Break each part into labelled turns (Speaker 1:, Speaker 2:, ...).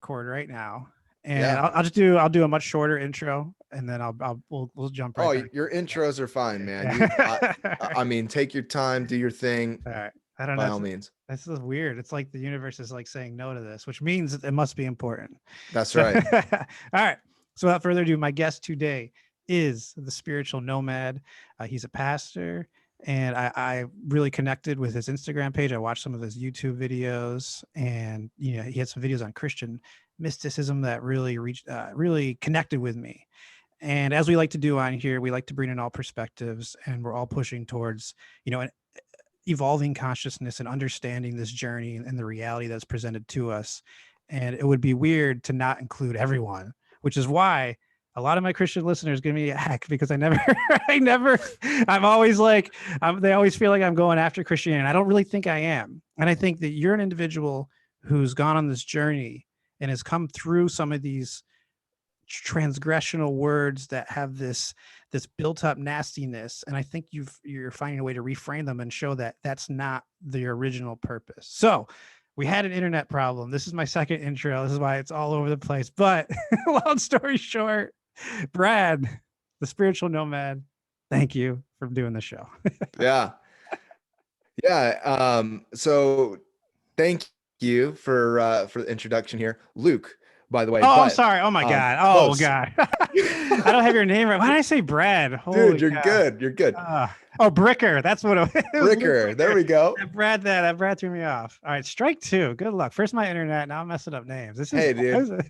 Speaker 1: record right now, and
Speaker 2: Yeah.
Speaker 1: I'll do a much shorter intro, and then we'll jump right
Speaker 2: Oh,
Speaker 1: back.
Speaker 2: your intros are fine, man. I
Speaker 1: Yeah.
Speaker 2: mean, take your time, do your thing
Speaker 1: All right. I don't know.
Speaker 2: by all means.
Speaker 1: This is weird. It's like the universe is like saying no to this, which means it must be important.
Speaker 2: That's
Speaker 1: So,
Speaker 2: right.
Speaker 1: all right. So, without further ado, my guest today is the Spiritual Nomad. He's a pastor, and I really connected with his Instagram page. I watched some of his YouTube videos, and he had some videos on Christian mysticism that really connected with me. And as we like to do on here, we like to bring in all perspectives, and we're all pushing towards, an evolving consciousness and understanding this journey and the reality that's presented to us. And it would be weird to not include everyone, which is why a lot of my Christian listeners give me a heck because I'm always like, they always feel like I'm going after Christianity. And I don't really think I am. And I think that you're an individual who's gone on this journey and has come through some of these transgressional words that have this built up nastiness, and I think you're finding a way to reframe them and show that that's not the original purpose. So we had an internet problem. This is my second intro. This is why it's all over the place, but long story short, Brad, the Spiritual Nomad, thank you for doing the show.
Speaker 2: Yeah. Yeah. So thank you for the introduction here. Luke, by the way,
Speaker 1: Oh, I'm
Speaker 2: but
Speaker 1: sorry. Oh my God. Oh
Speaker 2: close.
Speaker 1: God. I don't have your name right. Why did I say Brad?
Speaker 2: Dude,
Speaker 1: Holy
Speaker 2: you're
Speaker 1: cow.
Speaker 2: good. You're good.
Speaker 1: Oh, Bricker. That's what it was. Luke
Speaker 2: Bricker. There
Speaker 1: Bricker.
Speaker 2: we go.
Speaker 1: That Brad threw me off. All right, strike two. Good luck. First my internet. Now I'm messing up names.
Speaker 2: Hey, dude.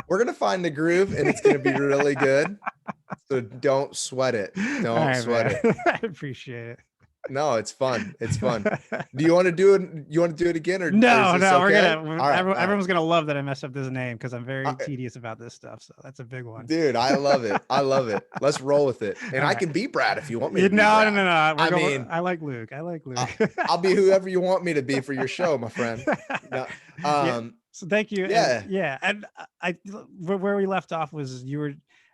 Speaker 2: We're gonna find the groove and it's gonna be really good. So don't sweat it.
Speaker 1: All
Speaker 2: Don't
Speaker 1: right,
Speaker 2: sweat
Speaker 1: man.
Speaker 2: it.
Speaker 1: I appreciate
Speaker 2: No, it's fun. It's fun.
Speaker 1: it.
Speaker 2: Do you want to do it? You want to do it again or is
Speaker 1: No,
Speaker 2: this
Speaker 1: no,
Speaker 2: okay? All right. All right.
Speaker 1: everyone's gonna love that I messed up this name because I'm very
Speaker 2: I-
Speaker 1: tedious about this stuff. So that's a big one.
Speaker 2: Dude, I love it. I love it. Let's roll with it. And
Speaker 1: All
Speaker 2: I
Speaker 1: right.
Speaker 2: can be Brad if you want me to
Speaker 1: No,
Speaker 2: be
Speaker 1: no, no,
Speaker 2: Brad.
Speaker 1: no.
Speaker 2: I mean,
Speaker 1: I like Luke. I like Luke.
Speaker 2: I'll be whoever you want me to be for your show, my friend. No,
Speaker 1: Yeah. So thank you. And
Speaker 2: yeah,
Speaker 1: yeah, and where we left off was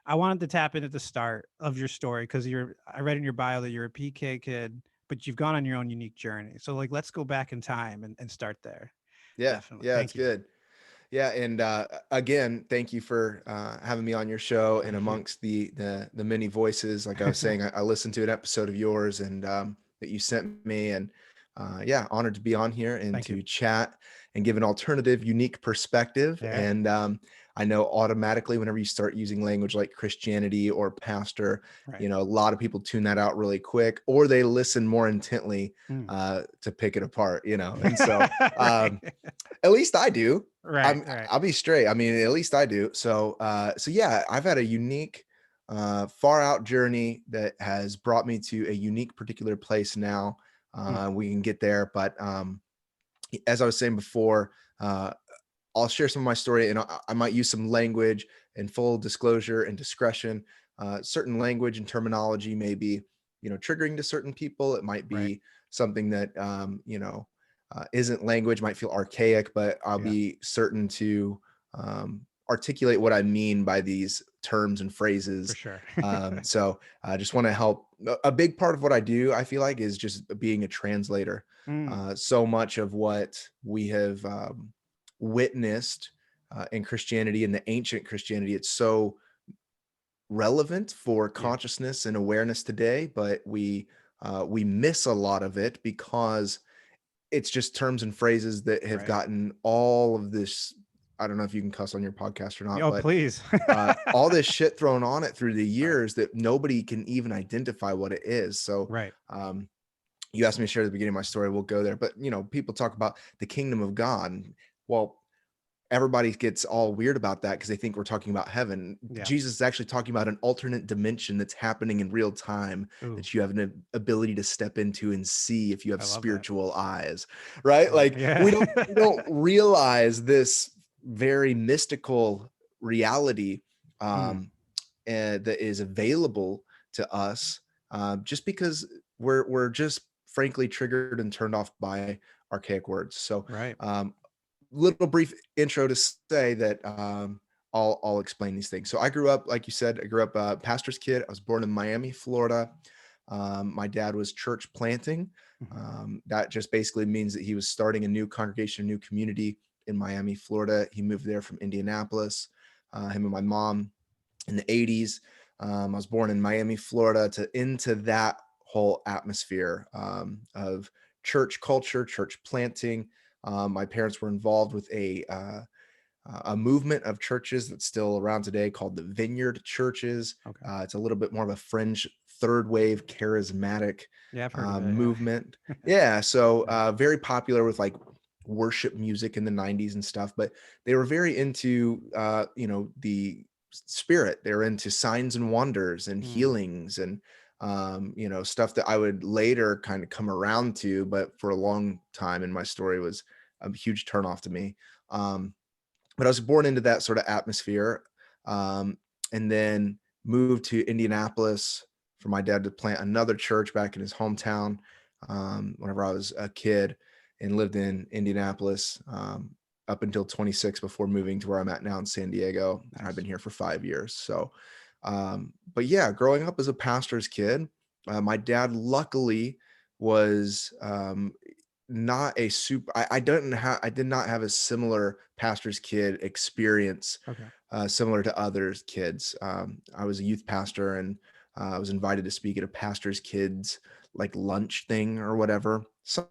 Speaker 1: I wanted to tap in at the start of your story because I read in your bio that you're a PK kid, but you've gone on your own unique journey. So like, let's go back in time and start there.
Speaker 2: yeah,
Speaker 1: Definitely.
Speaker 2: yeah. It's
Speaker 1: Thank you.
Speaker 2: good. Yeah, and again, thank you for having me on your show. And
Speaker 1: Thank you.
Speaker 2: amongst the many voices, like I was saying, I listened to an episode of yours and that you sent me, and yeah, honored to be on here and
Speaker 1: Thank you.
Speaker 2: to chat and give an alternative, unique perspective.
Speaker 1: Yeah.
Speaker 2: And I know automatically whenever you start using language like Christianity or pastor,
Speaker 1: Right.
Speaker 2: a lot of people tune that out really quick, or they listen more intently
Speaker 1: Mm.
Speaker 2: to pick it apart. And so
Speaker 1: Right.
Speaker 2: at least I do.
Speaker 1: Right. Right.
Speaker 2: I'll be straight. I mean, at least I do. So yeah, I've had a unique, far out journey that has brought me to a unique particular place now. We can get there, but as I was saying before, I'll share some of my story, and I might use some language in full disclosure and discretion. Certain language and terminology may be, triggering to certain people. It might be
Speaker 1: Right.
Speaker 2: something that, isn't language, might feel archaic, but I'll
Speaker 1: Yeah.
Speaker 2: be certain to articulate what I mean by these terms and
Speaker 1: For
Speaker 2: phrases.
Speaker 1: sure.
Speaker 2: So I just want to help. A big part of what I do, I feel like, is just being a translator.
Speaker 1: Mm.
Speaker 2: So much of what we have witnessed in Christianity, in the ancient Christianity, it's so relevant for
Speaker 1: Yeah.
Speaker 2: consciousness and awareness today, but we miss a lot of it because it's just terms and phrases that have
Speaker 1: Right.
Speaker 2: gotten all of this. I don't know if you can cuss on your podcast or not,
Speaker 1: Oh,
Speaker 2: but
Speaker 1: please.
Speaker 2: all this shit thrown on it through the years that nobody can even identify what it is. So
Speaker 1: Right.
Speaker 2: you asked me to share the beginning of my story. We'll go there. But, people talk about the kingdom of God. Well, everybody gets all weird about that because they think we're talking about heaven.
Speaker 1: Yeah.
Speaker 2: Jesus is actually talking about an alternate dimension that's happening in real time.
Speaker 1: Ooh.
Speaker 2: That you have an ability to step into and see if you have
Speaker 1: I love that.
Speaker 2: spiritual eyes, right? Like
Speaker 1: Yeah.
Speaker 2: we don't realize this very mystical reality that is available to us just because we're just frankly triggered and turned off by archaic words. So
Speaker 1: Right.
Speaker 2: little brief intro to say that I'll explain these things. So I grew up, like you said, I grew up a pastor's kid. I was born in Miami, Florida. My dad was church planting. That just basically means that he was starting a new congregation, a new community in Miami, Florida. He moved there from Indianapolis, him and my mom in the 80s. I was born in Miami, Florida, into that whole atmosphere of church culture, church planting. My parents were involved with a movement of churches that's still around today called the Vineyard Churches.
Speaker 1: Okay.
Speaker 2: It's a little bit more of a fringe, third wave, charismatic
Speaker 1: Yeah, I've heard of it.
Speaker 2: movement. Yeah, so
Speaker 1: Yeah.
Speaker 2: very popular with like worship music in the 90s and stuff, but they were very into the spirit. They're into signs and wonders and
Speaker 1: Mm.
Speaker 2: healings and stuff that I would later kind of come around to, but for a long time in my story was a huge turnoff to me. But I was born into that sort of atmosphere, and then moved to Indianapolis for my dad to plant another church back in his hometown whenever I was a kid, and lived in Indianapolis up until 26 before moving to where I'm at now in San Diego. And I've
Speaker 1: Nice.
Speaker 2: been here for 5 years. So, but yeah, growing up as a pastor's kid, my dad luckily was not a super I did not have a similar pastor's kid experience
Speaker 1: Okay.
Speaker 2: similar to others kids. I was a youth pastor, and I was invited to speak at a pastor's kids like lunch thing or whatever, some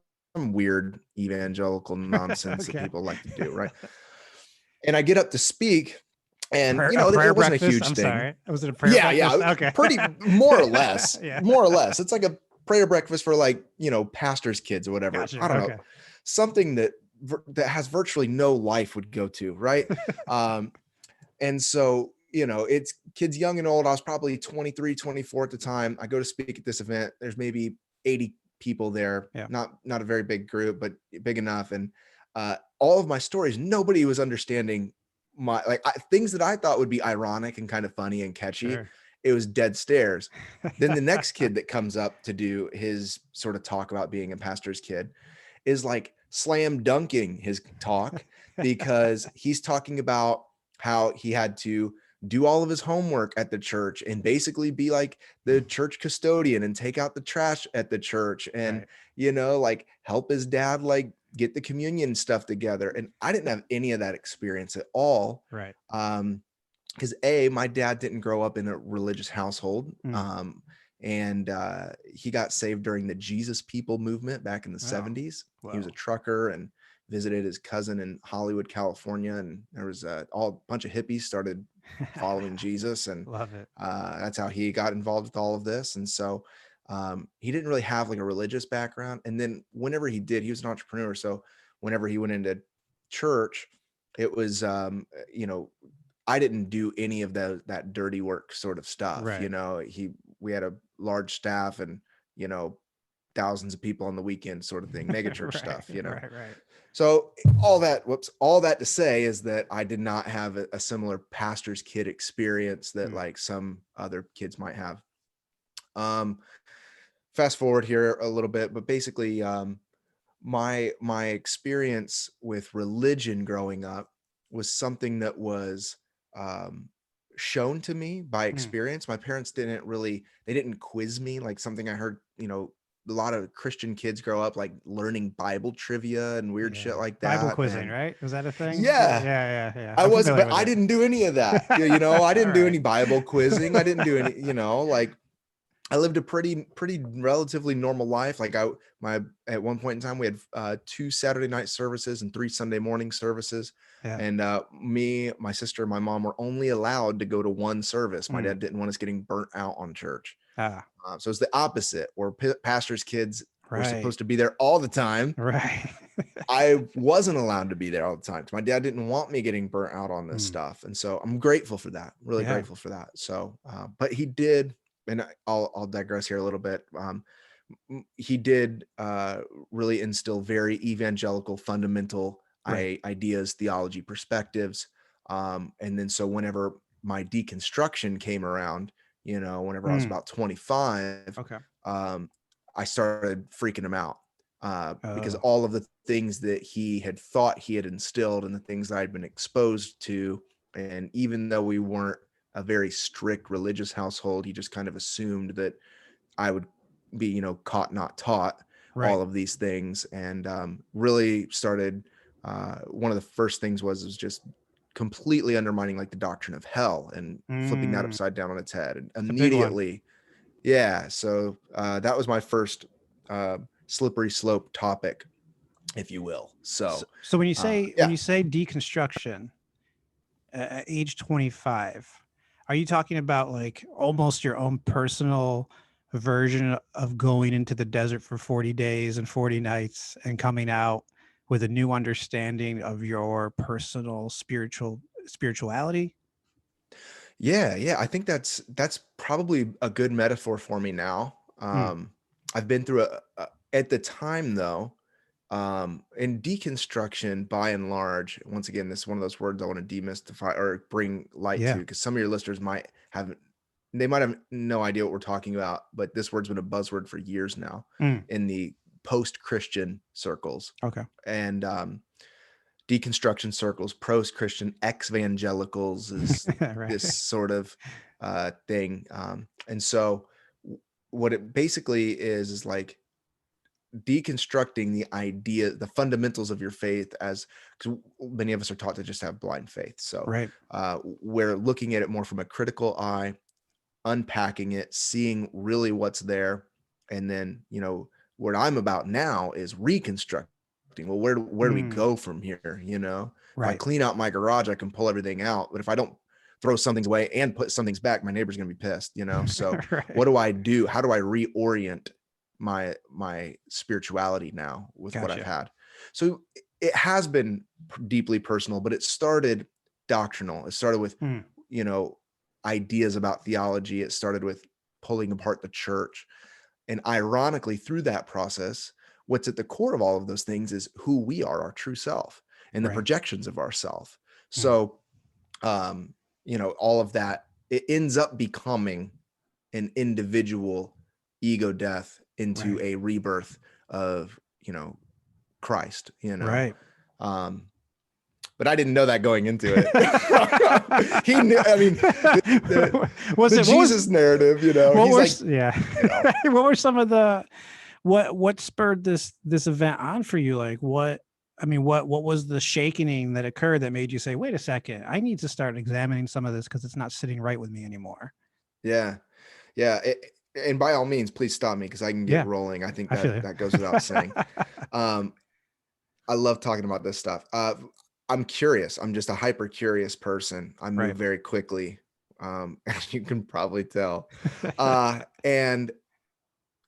Speaker 2: weird evangelical nonsense that
Speaker 1: Okay.
Speaker 2: people like to do, right? And I get up to speak, and
Speaker 1: A prayer
Speaker 2: it wasn't a
Speaker 1: breakfast.
Speaker 2: huge
Speaker 1: I'm
Speaker 2: thing.
Speaker 1: sorry. Was it a prayer
Speaker 2: Yeah, yeah,
Speaker 1: breakfast? Okay.
Speaker 2: pretty more or less,
Speaker 1: Yeah.
Speaker 2: more or less. It's like a prayer breakfast for like, pastors' kids or whatever.
Speaker 1: Gotcha.
Speaker 2: I don't know.
Speaker 1: Okay.
Speaker 2: Something that has virtually no life would go to, right? And so, it's kids young and old. I was probably 23, 24 at the time. I go to speak at this event. There's maybe 80 people there.
Speaker 1: Yeah.
Speaker 2: Not a very big group, but big enough. And all of my stories, nobody was understanding things that I thought would be ironic and kind of funny and catchy.
Speaker 1: Sure.
Speaker 2: It was dead stares. Then the next kid that comes up to do his sort of talk about being a pastor's kid is like slam dunking his talk, because he's talking about how he had to do all of his homework at the church and basically be like the church custodian and take out the trash at the church and,
Speaker 1: Right.
Speaker 2: like help his dad, like get the communion stuff together. And I didn't have any of that experience at all.
Speaker 1: Right.
Speaker 2: Because my dad didn't grow up in a religious household.
Speaker 1: Mm.
Speaker 2: And he got saved during the Jesus People movement back in the
Speaker 1: Oh.
Speaker 2: 70s. He was a
Speaker 1: Wow.
Speaker 2: trucker and visited his cousin in Hollywood, California. And there was a bunch of hippies started following Jesus. And
Speaker 1: Love it.
Speaker 2: that's how he got involved with all of this. And so he didn't really have like a religious background. And then whenever he did, he was an entrepreneur. So whenever he went into church, it was, I didn't do any of that dirty work sort of stuff.
Speaker 1: Right.
Speaker 2: We had a large staff and, thousands of people on the weekend sort of thing, mega church
Speaker 1: Right.
Speaker 2: stuff,
Speaker 1: Right.
Speaker 2: So all that to say is that I did not have a similar pastor's kid experience that like some other kids might have. Fast forward here a little bit, but basically, my experience with religion growing up was something that was um, shown to me by
Speaker 1: Mm.
Speaker 2: experience. My parents they didn't quiz me like something I heard, a lot of Christian kids grow up like learning Bible trivia and weird shit
Speaker 1: Yeah.
Speaker 2: like
Speaker 1: Bible
Speaker 2: that.
Speaker 1: quizzing,
Speaker 2: And
Speaker 1: right? Was that a thing?
Speaker 2: yeah,
Speaker 1: Yeah.
Speaker 2: I
Speaker 1: I'm
Speaker 2: wasn't,
Speaker 1: familiar
Speaker 2: but
Speaker 1: with
Speaker 2: I
Speaker 1: it.
Speaker 2: didn't do any of that. I
Speaker 1: All
Speaker 2: didn't do
Speaker 1: right.
Speaker 2: any Bible quizzing. I didn't do any, like I lived a pretty relatively normal life. Like at one point in time, we had 2 Saturday night services and 3 Sunday morning services.
Speaker 1: Yeah.
Speaker 2: And me, my sister, and my mom were only allowed to go to one service. My
Speaker 1: Mm.
Speaker 2: dad didn't want us getting burnt out on church.
Speaker 1: Ah.
Speaker 2: So it's the opposite, where pastors' kids were
Speaker 1: Right.
Speaker 2: supposed to be there all the time.
Speaker 1: Right.
Speaker 2: I wasn't allowed to be there all the time. My dad didn't want me getting burnt out on this
Speaker 1: Mm.
Speaker 2: stuff. And so I'm grateful for that. Really
Speaker 1: Yeah.
Speaker 2: grateful for that. So, but he did, and I'll digress here a little bit. He did really instill very evangelical, fundamental
Speaker 1: Right.
Speaker 2: ideas, theology, perspectives. And then so whenever my deconstruction came around, whenever I was
Speaker 1: Mm.
Speaker 2: about 25,
Speaker 1: Okay.
Speaker 2: I started freaking him out because
Speaker 1: Oh.
Speaker 2: all of the things that he had thought he had instilled and the things that I'd been exposed to, and even though we weren't a very strict religious household, he just kind of assumed that I would be, caught, not taught, all
Speaker 1: Right.
Speaker 2: of these things, and really started one of the first things was just completely undermining like the doctrine of hell and flipping that upside down on its head. And
Speaker 1: It's a big one.
Speaker 2: immediately, yeah. So that was my first slippery slope topic, if you will. So
Speaker 1: So when you
Speaker 2: yeah.
Speaker 1: say deconstruction at age 25, are you talking about like almost your own personal version of going into the desert for 40 days and 40 nights and coming out with a new understanding of your personal spirituality?
Speaker 2: Yeah, I think that's probably a good metaphor for me now.
Speaker 1: Mm,
Speaker 2: I've been through at the time though, in deconstruction by and large, once again, this is one of those words I want to demystify or bring light to,
Speaker 1: yeah.
Speaker 2: because some of your listeners they might have no idea what we're talking about, but this word's been a buzzword for years now
Speaker 1: Mm,
Speaker 2: in the post-Christian circles.
Speaker 1: okay.
Speaker 2: And deconstruction circles, post-Christian ex-evangelicals is
Speaker 1: Right.
Speaker 2: this sort of thing. And so what it basically is like deconstructing the idea, the fundamentals of your faith, as because many of us are taught to just have blind faith. So
Speaker 1: Right.
Speaker 2: we're looking at it more from a critical eye, unpacking it, seeing really what's there. And then, what I'm about now is reconstructing. Well, where do we
Speaker 1: Mm,
Speaker 2: go from here? If I
Speaker 1: right.
Speaker 2: clean out my garage, I can pull everything out. But if I don't throw some things away and put some things back, my neighbor's going to be pissed. So
Speaker 1: Right.
Speaker 2: what do I do? How do I reorient my spirituality now with what I've
Speaker 1: Gotcha.
Speaker 2: had? So it has been deeply personal, but it started doctrinal. It started with,
Speaker 1: Mm,
Speaker 2: you know, ideas about theology. It started with pulling apart the church. And ironically, through that process, what's at the core of all of those things is who we are, our true self, and the
Speaker 1: right.
Speaker 2: projections of ourself.
Speaker 1: Mm,
Speaker 2: So, all of that, it ends up becoming an individual ego death into
Speaker 1: right.
Speaker 2: a rebirth of, Christ.
Speaker 1: Right.
Speaker 2: Um, but I didn't know that going into it. He knew, I mean,
Speaker 1: Was
Speaker 2: the
Speaker 1: it
Speaker 2: Jesus narrative,
Speaker 1: what
Speaker 2: he's
Speaker 1: were
Speaker 2: like,
Speaker 1: yeah
Speaker 2: you know,
Speaker 1: what were some of the what spurred this event on for you? Like what was the shaking that occurred that made you say, wait a second, I need to start examining some of this because it's not sitting right with me anymore?
Speaker 2: yeah, yeah. And by all means, please stop me because I can get
Speaker 1: Yeah,
Speaker 2: rolling. I think
Speaker 1: I feel
Speaker 2: that
Speaker 1: you.
Speaker 2: that goes without saying. Um, I love talking about this stuff. I'm curious. I'm just a hyper curious person. I
Speaker 1: Right.
Speaker 2: move very quickly, as you can probably tell. And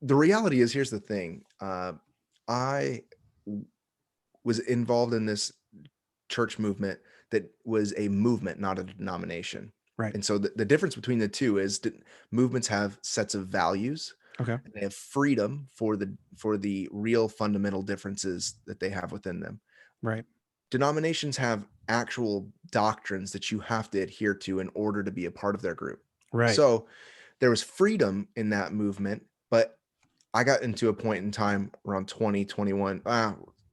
Speaker 2: the reality is, here's the thing. I w- was involved in this church movement that was a movement, not a denomination.
Speaker 1: Right.
Speaker 2: And so the difference between the two is that movements have sets of values
Speaker 1: Okay.
Speaker 2: and they have freedom for the real fundamental differences that they have within them.
Speaker 1: Right.
Speaker 2: Denominations have actual doctrines that you have to adhere to in order to be a part of their group.
Speaker 1: Right.
Speaker 2: So there was freedom in that movement, but I got into a point in time around 20, 21,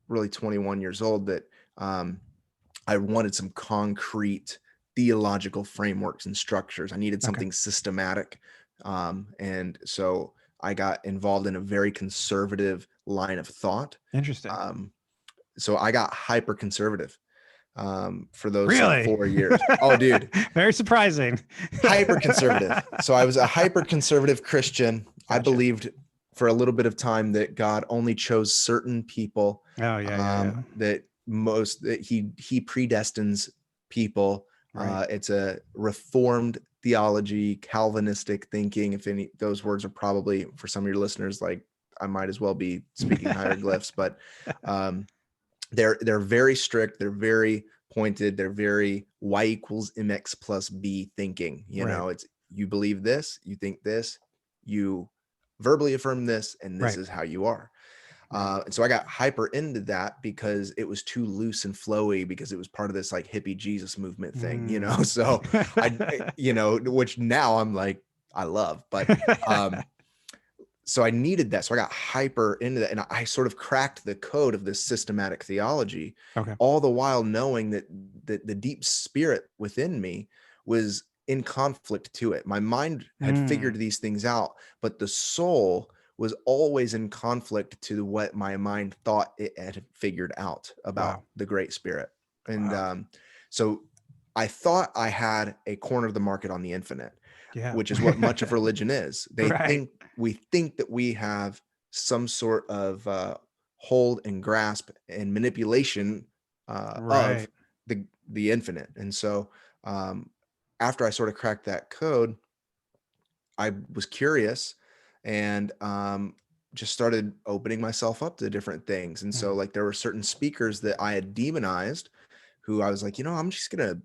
Speaker 2: really 21 years old that I wanted some concrete theological frameworks and structures. I needed
Speaker 1: Okay.
Speaker 2: something systematic. And so I got involved in a very conservative line of thought.
Speaker 1: Interesting.
Speaker 2: Um, so I got hyper conservative for those like
Speaker 1: Really?
Speaker 2: 4 years. Oh, dude,
Speaker 1: Very surprising.
Speaker 2: hyper conservative. So I was a hyper conservative Christian. I
Speaker 1: Gotcha.
Speaker 2: believed for a little bit of time that God only chose certain people,
Speaker 1: Oh yeah.
Speaker 2: that he predestines people.
Speaker 1: Right.
Speaker 2: It's a reformed theology, Calvinistic thinking. If any, those words are probably for some of your listeners, like I might as well be speaking hieroglyphs, but um, they're very strict. They're very pointed. They're very Y equals MX plus B thinking.
Speaker 1: Right.
Speaker 2: It's you believe this, you think this, you verbally affirm this, and this
Speaker 1: Right.
Speaker 2: is how you are.
Speaker 1: Right.
Speaker 2: And so I got hyper into that because it was too loose and flowy because it was part of this like hippie Jesus movement thing.
Speaker 1: Mm.
Speaker 2: So which now I'm like, I love, but so I needed that. So I got hyper into that and I sort of cracked the code of this systematic theology,
Speaker 1: Okay.
Speaker 2: all the while knowing that the deep spirit within me was in conflict to it. My mind had figured
Speaker 1: Mm.
Speaker 2: these things out, but the soul was always in conflict to what my mind thought it had figured out about
Speaker 1: Wow.
Speaker 2: the Great Spirit. And
Speaker 1: Wow.
Speaker 2: so I thought I had a corner of the market on the infinite,
Speaker 1: Yeah.
Speaker 2: which is what much of religion is.
Speaker 1: Right.
Speaker 2: We think that we have some sort of hold and grasp and manipulation of
Speaker 1: Right.
Speaker 2: the infinite. And so after I sort of cracked that code, I was curious and just started opening myself up to different things. And so
Speaker 1: Mm.
Speaker 2: like there were certain speakers that I had demonized who I was like, I'm just going to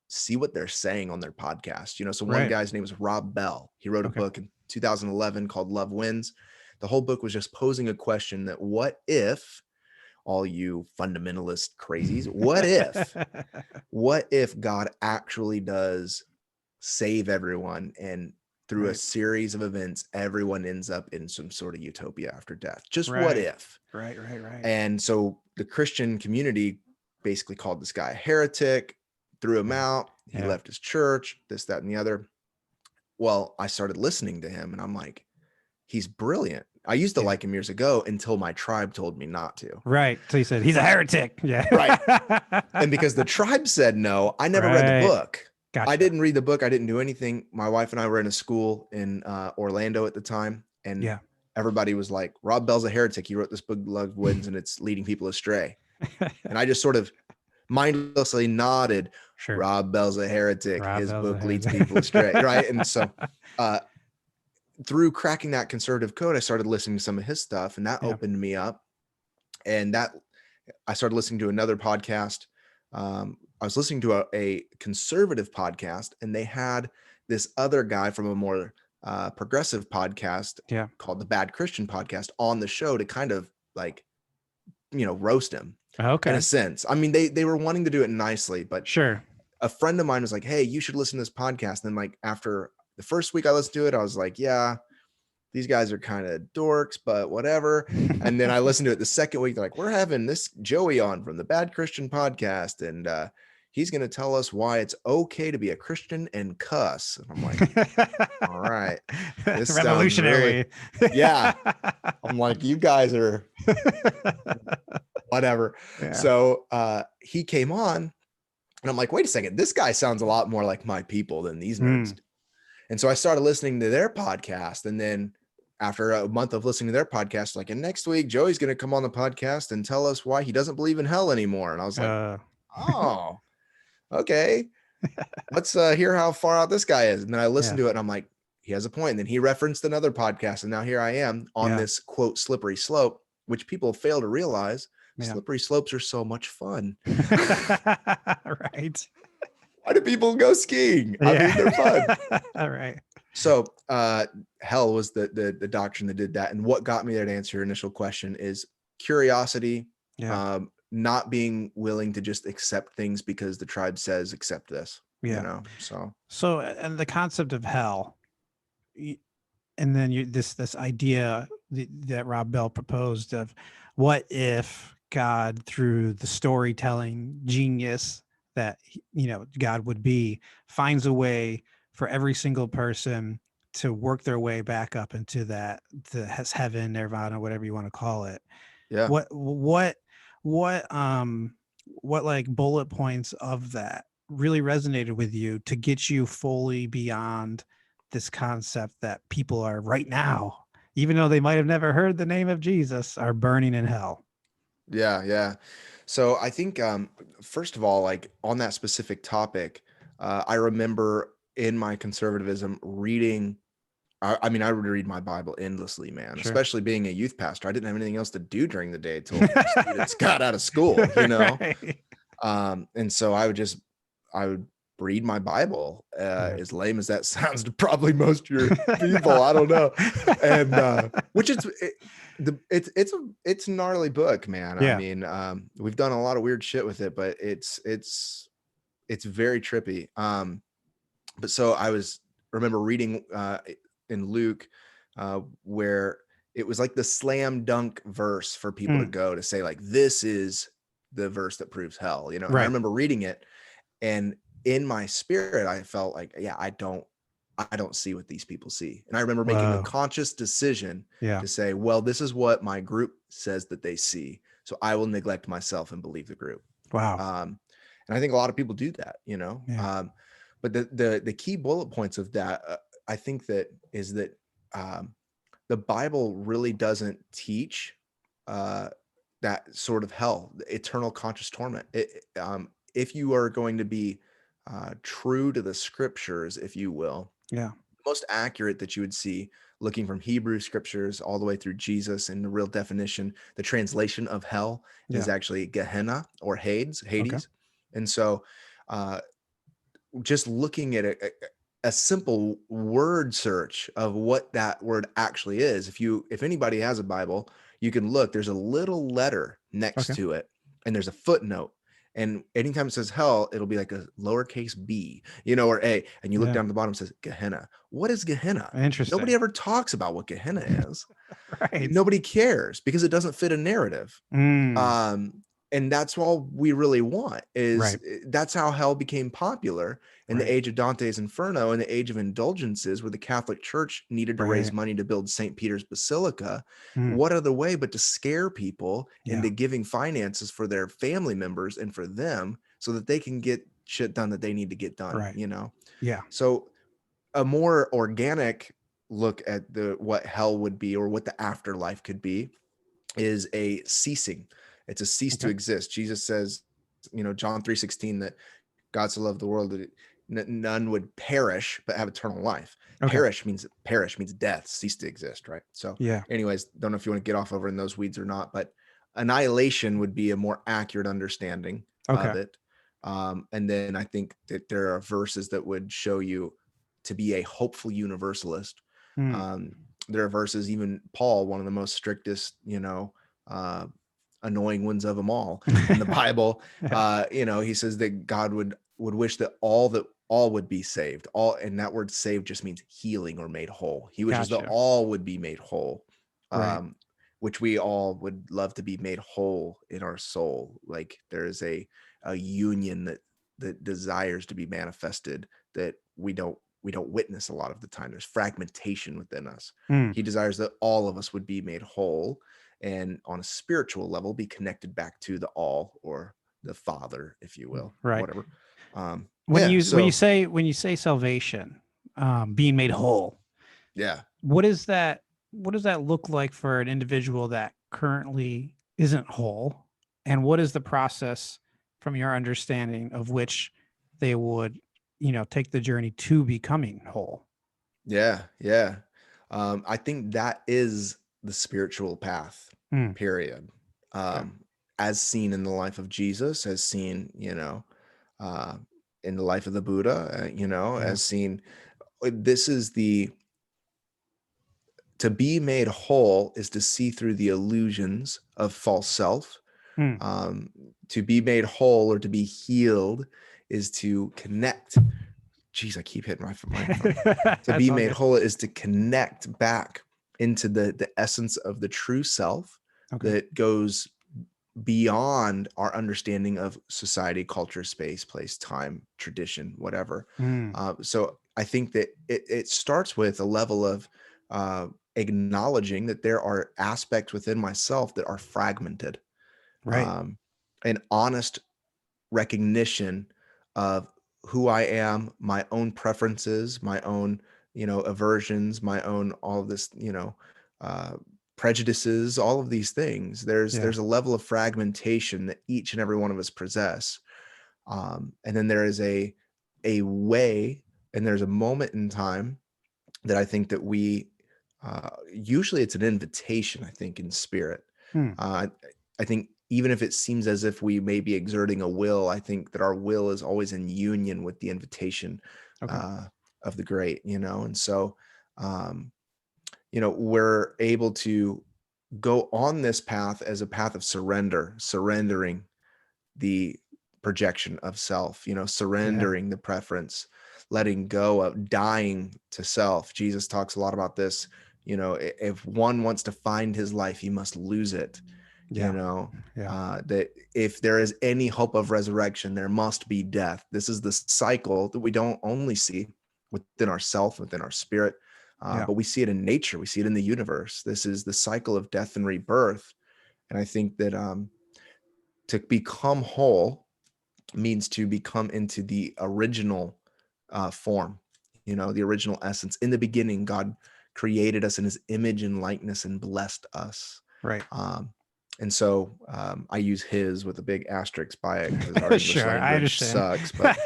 Speaker 2: see what they're saying on their podcast. So one
Speaker 1: Right.
Speaker 2: guy's name was Rob Bell. He wrote a
Speaker 1: Okay.
Speaker 2: book in 2011 called Love Wins. The whole book was just posing a question that what if all you fundamentalist crazies, what if God actually does save everyone and through a
Speaker 1: Right.
Speaker 2: series of events, everyone ends up in some sort of utopia after death? Just what
Speaker 1: Right.
Speaker 2: if?
Speaker 1: Right. Right. Right.
Speaker 2: And so the Christian community basically called this guy a heretic, threw him
Speaker 1: Yeah.
Speaker 2: out. He
Speaker 1: Yeah.
Speaker 2: left his church, this, that, and the other. Well, I started listening to him and I'm like, he's brilliant. I used to
Speaker 1: Yeah.
Speaker 2: like him years ago until my tribe told me not to.
Speaker 1: Right. So you said he's a heretic. Yeah.
Speaker 2: Right. And because the tribe said no, I never read the
Speaker 1: Right.
Speaker 2: book. I
Speaker 1: Gotcha.
Speaker 2: didn't read the book. I didn't do anything. My wife and I were in a school in Orlando at the time. And
Speaker 1: Yeah.
Speaker 2: everybody was like, Rob Bell's a heretic. He wrote this book, Love Wins, and it's leading people astray. And I just sort of mindlessly nodded.
Speaker 1: Sure.
Speaker 2: Rob Bell's a heretic.
Speaker 1: Rob
Speaker 2: His
Speaker 1: Bell's a
Speaker 2: book leads
Speaker 1: heretic.
Speaker 2: people astray. Right. And so through cracking that conservative code, I started listening to some of his stuff and that
Speaker 1: Yeah.
Speaker 2: opened me up. And that I started listening to another podcast. I was listening to a conservative podcast and they had this other guy from a more progressive podcast
Speaker 1: Yeah.
Speaker 2: called the Bad Christian Podcast on the show to kind of like, roast him in
Speaker 1: Okay.
Speaker 2: a sense. I mean, they were wanting to do it nicely, but
Speaker 1: Sure.
Speaker 2: a friend of mine was like, hey, you should listen to this podcast. And then like after the first week I listened to it, I was like, yeah, these guys are kind of dorks, but whatever. And then I listened to it the second week. They're like, we're having this Joey on from the Bad Christian Podcast. And he's going to tell us why it's okay to be a Christian and cuss. And I'm like, all right, this sounds really, yeah. I'm like, you guys are whatever.
Speaker 1: Yeah.
Speaker 2: So he came on and I'm like, wait a second, this guy sounds a lot more like my people than these nerds do. And so I started listening to their podcast. And then after a month of listening to their podcast, like, and next week, Joey's going to come on the podcast and tell us why he doesn't believe in hell anymore. And I was like, oh, okay. Let's hear how far out this guy is. And then I listened to it and I'm like, he has a point. And then he referenced another podcast. And now here I am on this quote, slippery slope, which people fail to realize. Slippery slopes are so much fun.
Speaker 1: Right.
Speaker 2: Why do people go skiing? I mean, they're fun.
Speaker 1: All right.
Speaker 2: So hell was the doctrine that did that. And what got me there to answer your initial question is curiosity, not being willing to just accept things because the tribe says, accept this, So,
Speaker 1: and the concept of hell, and then this idea that Rob Bell proposed of what if God, through the storytelling genius that God would be, finds a way for every single person to work their way back up into the heaven, nirvana, whatever you want to call it.
Speaker 2: Yeah.
Speaker 1: What like bullet points of that really resonated with you to get you fully beyond this concept that people are right now, even though they might have never heard the name of Jesus, are burning in hell?
Speaker 2: Yeah. So I think, first of all, like on that specific topic, I remember in my conservatism reading, I mean, I would read my Bible endlessly, man, especially being a youth pastor. I didn't have anything else to do during the day till students got out of school,
Speaker 1: Right.
Speaker 2: And so I would read my Bible, as lame as that sounds to probably most of your people. I don't know. And, which it's a gnarly book, man.
Speaker 1: Yeah.
Speaker 2: I mean, we've done a lot of weird shit with it, but it's very trippy. But so I remember reading, in Luke, where it was like the slam dunk verse for people to go to say like, this is the verse that proves hell, And I remember reading it and in my spirit, I felt like, yeah, I don't I don't see what these people see. And I remember making a
Speaker 1: Whoa.
Speaker 2: conscious decision
Speaker 1: Yeah.
Speaker 2: to say, well, this is what my group says that they see. So I will neglect myself and believe the group.
Speaker 1: Wow.
Speaker 2: And I think a lot of people do that,
Speaker 1: Yeah.
Speaker 2: but the key bullet points of that, I think that is that the Bible really doesn't teach that sort of hell, the eternal conscious torment. If you are going to be true to the scriptures, if you will,
Speaker 1: Yeah.
Speaker 2: most accurate that you would see looking from Hebrew scriptures all the way through Jesus and the real definition, the translation of hell is
Speaker 1: Yeah.
Speaker 2: actually Gehenna or Hades,
Speaker 1: Okay.
Speaker 2: Hades. And so uh, just looking at a simple word search of what that word actually is. If anybody has a Bible, you can look, there's a little letter next
Speaker 1: Okay.
Speaker 2: to it and there's a footnote. And anytime it says hell, it'll be like a lowercase b, or a, and you look
Speaker 1: Yeah.
Speaker 2: down at the bottom, it says Gehenna. What is Gehenna? Nobody
Speaker 1: Interesting.
Speaker 2: ever talks about what Gehenna is.
Speaker 1: Right.
Speaker 2: Nobody cares because it doesn't fit a narrative.
Speaker 1: Mm.
Speaker 2: Um, and that's all we really want is
Speaker 1: Right.
Speaker 2: that's how hell became popular in the
Speaker 1: Right.
Speaker 2: age of Dante's Inferno and the age of indulgences, where the Catholic Church needed to raise
Speaker 1: Right.
Speaker 2: money to build St. Peter's Basilica.
Speaker 1: Mm.
Speaker 2: What other way but to scare people
Speaker 1: Yeah.
Speaker 2: into giving finances for their family members and for them so that they can get shit done that they need to get done,
Speaker 1: Right. Yeah.
Speaker 2: So a more organic look at what hell would be or what the afterlife could be is a ceasing. It's a cease to
Speaker 1: Okay.
Speaker 2: exist. Jesus says, John 3:16, that God so loved the world that none would perish but have eternal life.
Speaker 1: Okay.
Speaker 2: Perish means death, cease to exist, right? So
Speaker 1: Yeah.
Speaker 2: anyways, don't know if you want to get off over in those weeds or not, but annihilation would be a more accurate understanding
Speaker 1: Okay.
Speaker 2: of it. And then I think that there are verses that would show you to be a hopeful universalist.
Speaker 1: Mm.
Speaker 2: Um, there are verses, even Paul, one of the most strictest, uh, annoying ones of them all in the Bible.
Speaker 1: Yeah.
Speaker 2: He says that God would wish that all would be saved. All, and that word saved just means healing or made whole. He wishes that
Speaker 1: Gotcha.
Speaker 2: all would be made whole.
Speaker 1: Right.
Speaker 2: Which we all would love to be made whole in our soul. Like there is a union that desires to be manifested that we don't witness a lot of the time. There's fragmentation within us.
Speaker 1: Mm.
Speaker 2: He desires that all of us would be made whole and on a spiritual level be connected back to the all or the Father, if you will,
Speaker 1: Right.
Speaker 2: whatever.
Speaker 1: When
Speaker 2: Yeah. So
Speaker 1: when you say salvation, being made whole,
Speaker 2: yeah.
Speaker 1: what is that? What does that look like for an individual that currently isn't whole? And what is the process, from your understanding, of which they would, take the journey to becoming whole?
Speaker 2: Yeah. Yeah. I think that is the spiritual path,
Speaker 1: Mm.
Speaker 2: period.
Speaker 1: Okay.
Speaker 2: As seen in the life of Jesus, as seen, uh, in the life of the Buddha,
Speaker 1: Yeah.
Speaker 2: as seen, this is to be made whole is to see through the illusions of false self.
Speaker 1: Mm.
Speaker 2: Um, to be made whole or to be healed is to connect. Geez, I keep hitting my microphone. To
Speaker 1: That's
Speaker 2: be
Speaker 1: all
Speaker 2: made
Speaker 1: good.
Speaker 2: whole is to connect back into the essence of the true self
Speaker 1: Okay.
Speaker 2: that goes beyond our understanding of society, culture, space, place, time, tradition, whatever.
Speaker 1: Mm.
Speaker 2: So I think that it starts with a level of acknowledging that there are aspects within myself that are fragmented,
Speaker 1: Right.
Speaker 2: um, an honest recognition of who I am, my own preferences, my own, aversions, my own, all of this, uh, prejudices, all of these things.
Speaker 1: Yeah.
Speaker 2: There's a level of fragmentation that each and every one of us possess. And then there is a way and there's a moment in time that I think that we usually it's an invitation, I think, in spirit.
Speaker 1: Mm.
Speaker 2: I think even if it seems as if we may be exerting a will, I think that our will is always in union with the invitation
Speaker 1: Okay.
Speaker 2: uh, of the great, and so um, we're able to go on this path as a path of surrendering the projection of self,
Speaker 1: Yeah.
Speaker 2: surrendering the preference, letting go of dying to self. Jesus talks a lot about this. If one wants to find his life, he must lose it.
Speaker 1: Yeah. Yeah.
Speaker 2: That if there is any hope of resurrection, there must be death. This is the cycle that we don't only see within ourself, within our spirit.
Speaker 1: Yeah.
Speaker 2: But we see it in nature. We see it in the universe. This is the cycle of death and rebirth. And I think that to become whole means to become into the original form, the original essence. In the beginning, God created us in his image and likeness and blessed us.
Speaker 1: Right.
Speaker 2: And so I use his with a big asterisk by it because our English
Speaker 1: Sure, I
Speaker 2: language
Speaker 1: understand.
Speaker 2: sucks. But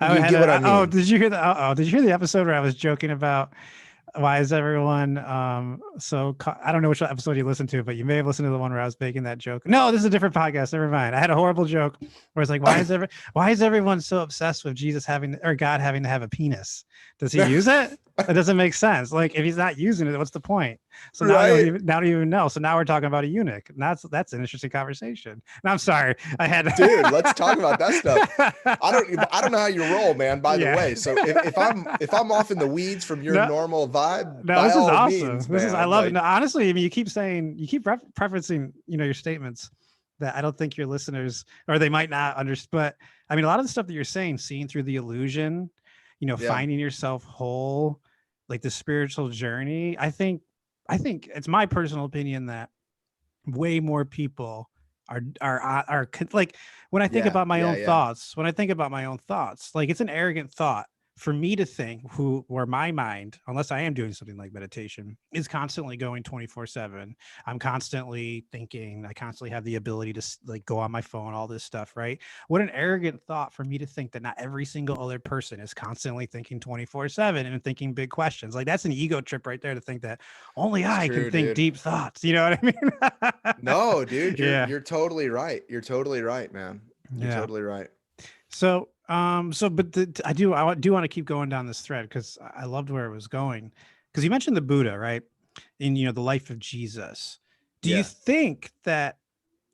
Speaker 1: I
Speaker 2: you
Speaker 1: had
Speaker 2: get what I
Speaker 1: oh,
Speaker 2: mean.
Speaker 1: did you hear the did you hear the episode where I was joking about why is everyone I don't know which episode you listened to, but you may have listened to the one where I was making that joke. No, this is a different podcast. Never mind. I had a horrible joke where it's like, why is everyone so obsessed with Jesus having or God having to have a penis? Does he use it? It doesn't make sense. Like if he's not using it, what's the point? So now
Speaker 2: Right.
Speaker 1: I don't even know. So now we're talking about a eunuch. And that's an interesting conversation. No, I'm sorry. I had
Speaker 2: Dude, let's talk about that stuff. I don't know how you roll, man, by the way. So if I'm off in the weeds from your normal vibe,
Speaker 1: no,
Speaker 2: by
Speaker 1: this is
Speaker 2: all
Speaker 1: awesome.
Speaker 2: means,
Speaker 1: This is,
Speaker 2: man,
Speaker 1: I love it. No, honestly, I mean, you keep preferencing, your statements that I don't think your listeners, or they might not understand. But I mean, a lot of the stuff that you're saying, seeing through the illusion,
Speaker 2: yeah.
Speaker 1: finding yourself whole, like the spiritual journey. I think it's my personal opinion that way more people are like when I think about my own thoughts, like it's an arrogant thought for me to think where my mind, unless I am doing something like meditation, is constantly going 24/7. I'm constantly thinking, I constantly have the ability to like go on my phone, all this stuff, right? What an arrogant thought for me to think that not every single other person is constantly thinking 24/7 and thinking big questions. Like that's an ego trip right there to think that only I can think deep thoughts. You know what I mean?
Speaker 2: No, dude, you're totally right. You're totally right, man. You're totally right.
Speaker 1: So, but I do want to keep going down this thread because I loved where it was going. Because you mentioned the Buddha, right? In the life of Jesus. Do you think that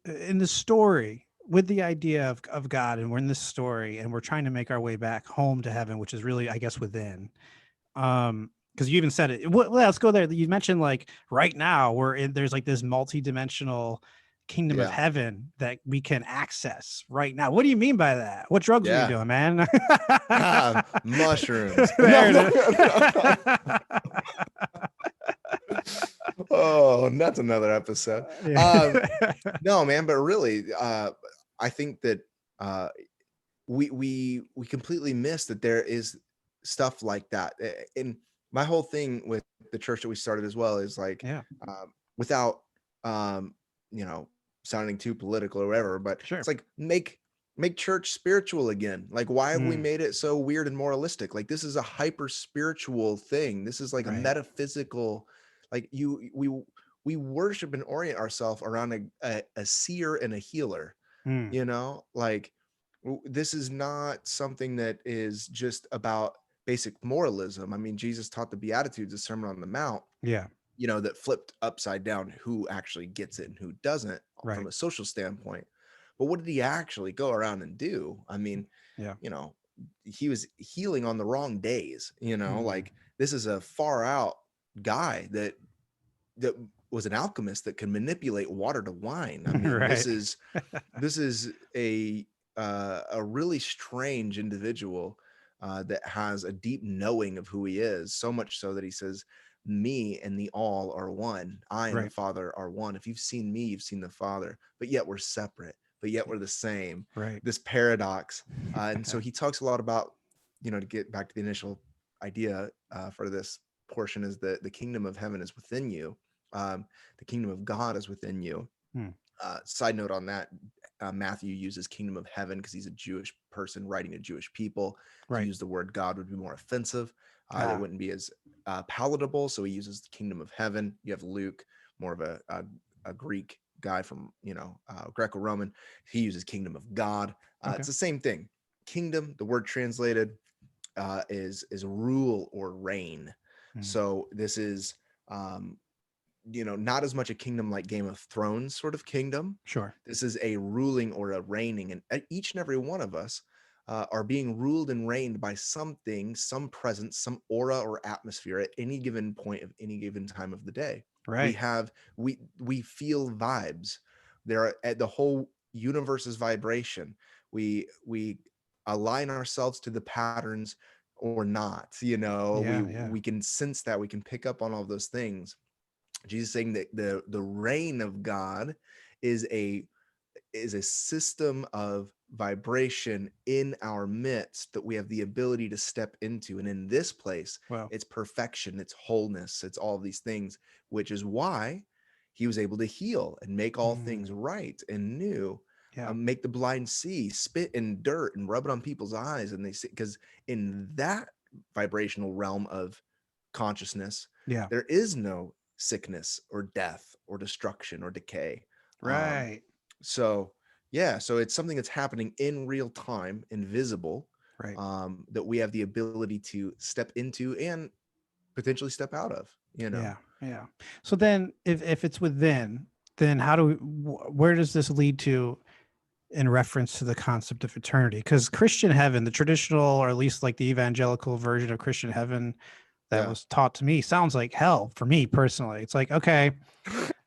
Speaker 1: in the story with the idea of God, and we're in this story and we're trying to make our way back home to heaven, which is really, I guess, within. Because you even said it. Well, let's go there. You mentioned like right now there's like this multi-dimensional kingdom of heaven that we can access right now. What do you mean by that? What drugs are you doing, man?
Speaker 2: Mushrooms.
Speaker 1: There
Speaker 2: no. Oh, that's another episode. No, man, but really, I think that we completely miss that there is stuff like that. And my whole thing with the church that we started as well is like, without sounding too political or whatever, but it's like make church spiritual again. Like, why have we made it so weird and moralistic? Like, this is a hyper spiritual thing. This is like a metaphysical, like we worship and orient ourselves around a seer and a healer. Like this is not something that is just about basic moralism. I mean, Jesus taught the Beatitudes, the Sermon on the Mount. That flipped upside down who actually gets it and who doesn't from a social standpoint. But what did he actually go around and do? I mean, he was healing on the wrong days, like this is a far out guy that was an alchemist that can manipulate water to wine. I mean, this is a really strange individual that has a deep knowing of who he is, so much so that he says, me and the all are one. I and the Father are one. If you've seen me, you've seen the Father. But yet we're separate, but yet we're the same. This paradox. And so he talks a lot about, to get back to the initial idea for this portion, is that the kingdom of heaven is within you. The kingdom of God is within you. Side note on that, Matthew uses kingdom of heaven because he's a Jewish person writing to Jewish people. To use the word God would be more offensive. It wouldn't be as palatable. So he uses the kingdom of heaven. You have Luke, more of a Greek guy from, Greco-Roman. He uses kingdom of God. It's the same thing. Kingdom, the word translated is rule or reign. So this is, not as much a kingdom like Game of Thrones sort of kingdom. This is a ruling or a reigning, and each and every one of us are being ruled and reigned by something, some presence, some aura or atmosphere at any given point of any given time of the day. We feel vibes. There are at the whole universe's vibration. We align ourselves to the patterns or not.
Speaker 1: Yeah. Yeah.
Speaker 2: We can sense that, we can pick up on all those things. Jesus saying that the reign of God is a system of vibration in our midst that we have the ability to step into. And in this place,
Speaker 1: Wow.
Speaker 2: it's perfection, it's wholeness, it's all these things, which is why he was able to heal and make all things right and new.
Speaker 1: Yeah.
Speaker 2: Make the blind see, spit in dirt and rub it on people's eyes, and they see, because in that vibrational realm of consciousness,
Speaker 1: Yeah.
Speaker 2: there is no sickness or death or destruction or decay.
Speaker 1: Right.
Speaker 2: So yeah, so it's something that's happening in real time, invisible,
Speaker 1: Right.
Speaker 2: that we have the ability to step into and potentially step out of.
Speaker 1: Yeah. Yeah. So then if it's within, then how do we, where does this lead to in reference to the concept of eternity? Because Christian heaven, the traditional, or at least like the evangelical version of Christian heaven that
Speaker 2: Yeah.
Speaker 1: was taught to me, sounds like hell for me personally. It's like, okay,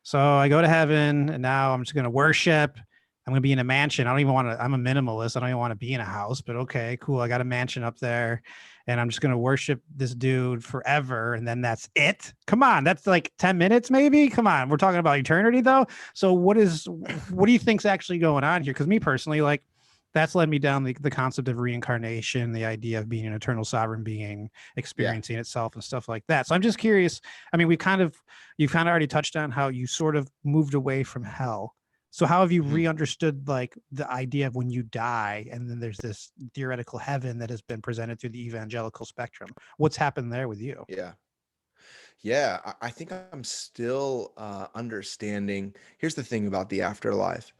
Speaker 1: so I go to heaven and now I'm just going to worship. I'm going to be in a mansion. I don't even want to, I'm a minimalist. I don't even want to be in a house, but okay, cool. I got a mansion up there and I'm just going to worship this dude forever. And then that's it. Come on. That's like 10 minutes, maybe. Come on. We're talking about eternity though. So what do you think's actually going on here? Cause me personally, like that's led me down the concept of reincarnation, the idea of being an eternal sovereign being,
Speaker 2: Yeah.
Speaker 1: experiencing itself and stuff like that. So I'm just curious. I mean, you've kind of already touched on how you sort of moved away from hell. So how have you
Speaker 2: Mhm.
Speaker 1: re-understood like the idea of when you die and then there's this theoretical heaven that has been presented through the evangelical spectrum? What's happened there with you?
Speaker 2: Yeah. Yeah. I think I'm still understanding. Here's the thing about the afterlife.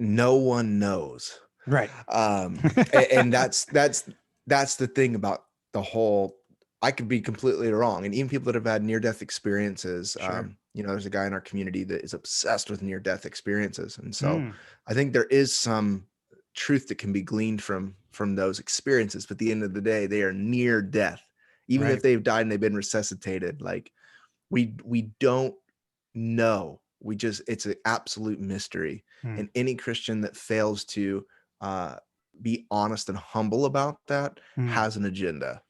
Speaker 2: No one knows.
Speaker 1: Right.
Speaker 2: And that's the thing about the whole. I could be completely wrong, and even people that have had near-death experiences.
Speaker 1: Sure.
Speaker 2: There's a guy in our community that is obsessed with near-death experiences, and so
Speaker 1: Mm,
Speaker 2: I think there is some truth that can be gleaned from those experiences. But at the end of the day, they are near death, even if
Speaker 1: right.
Speaker 2: they've died and they've been resuscitated. Like we don't know. It's an absolute mystery.
Speaker 1: Mm.
Speaker 2: And any Christian that fails to uh, be honest and humble about that
Speaker 1: Mm.
Speaker 2: has an agenda.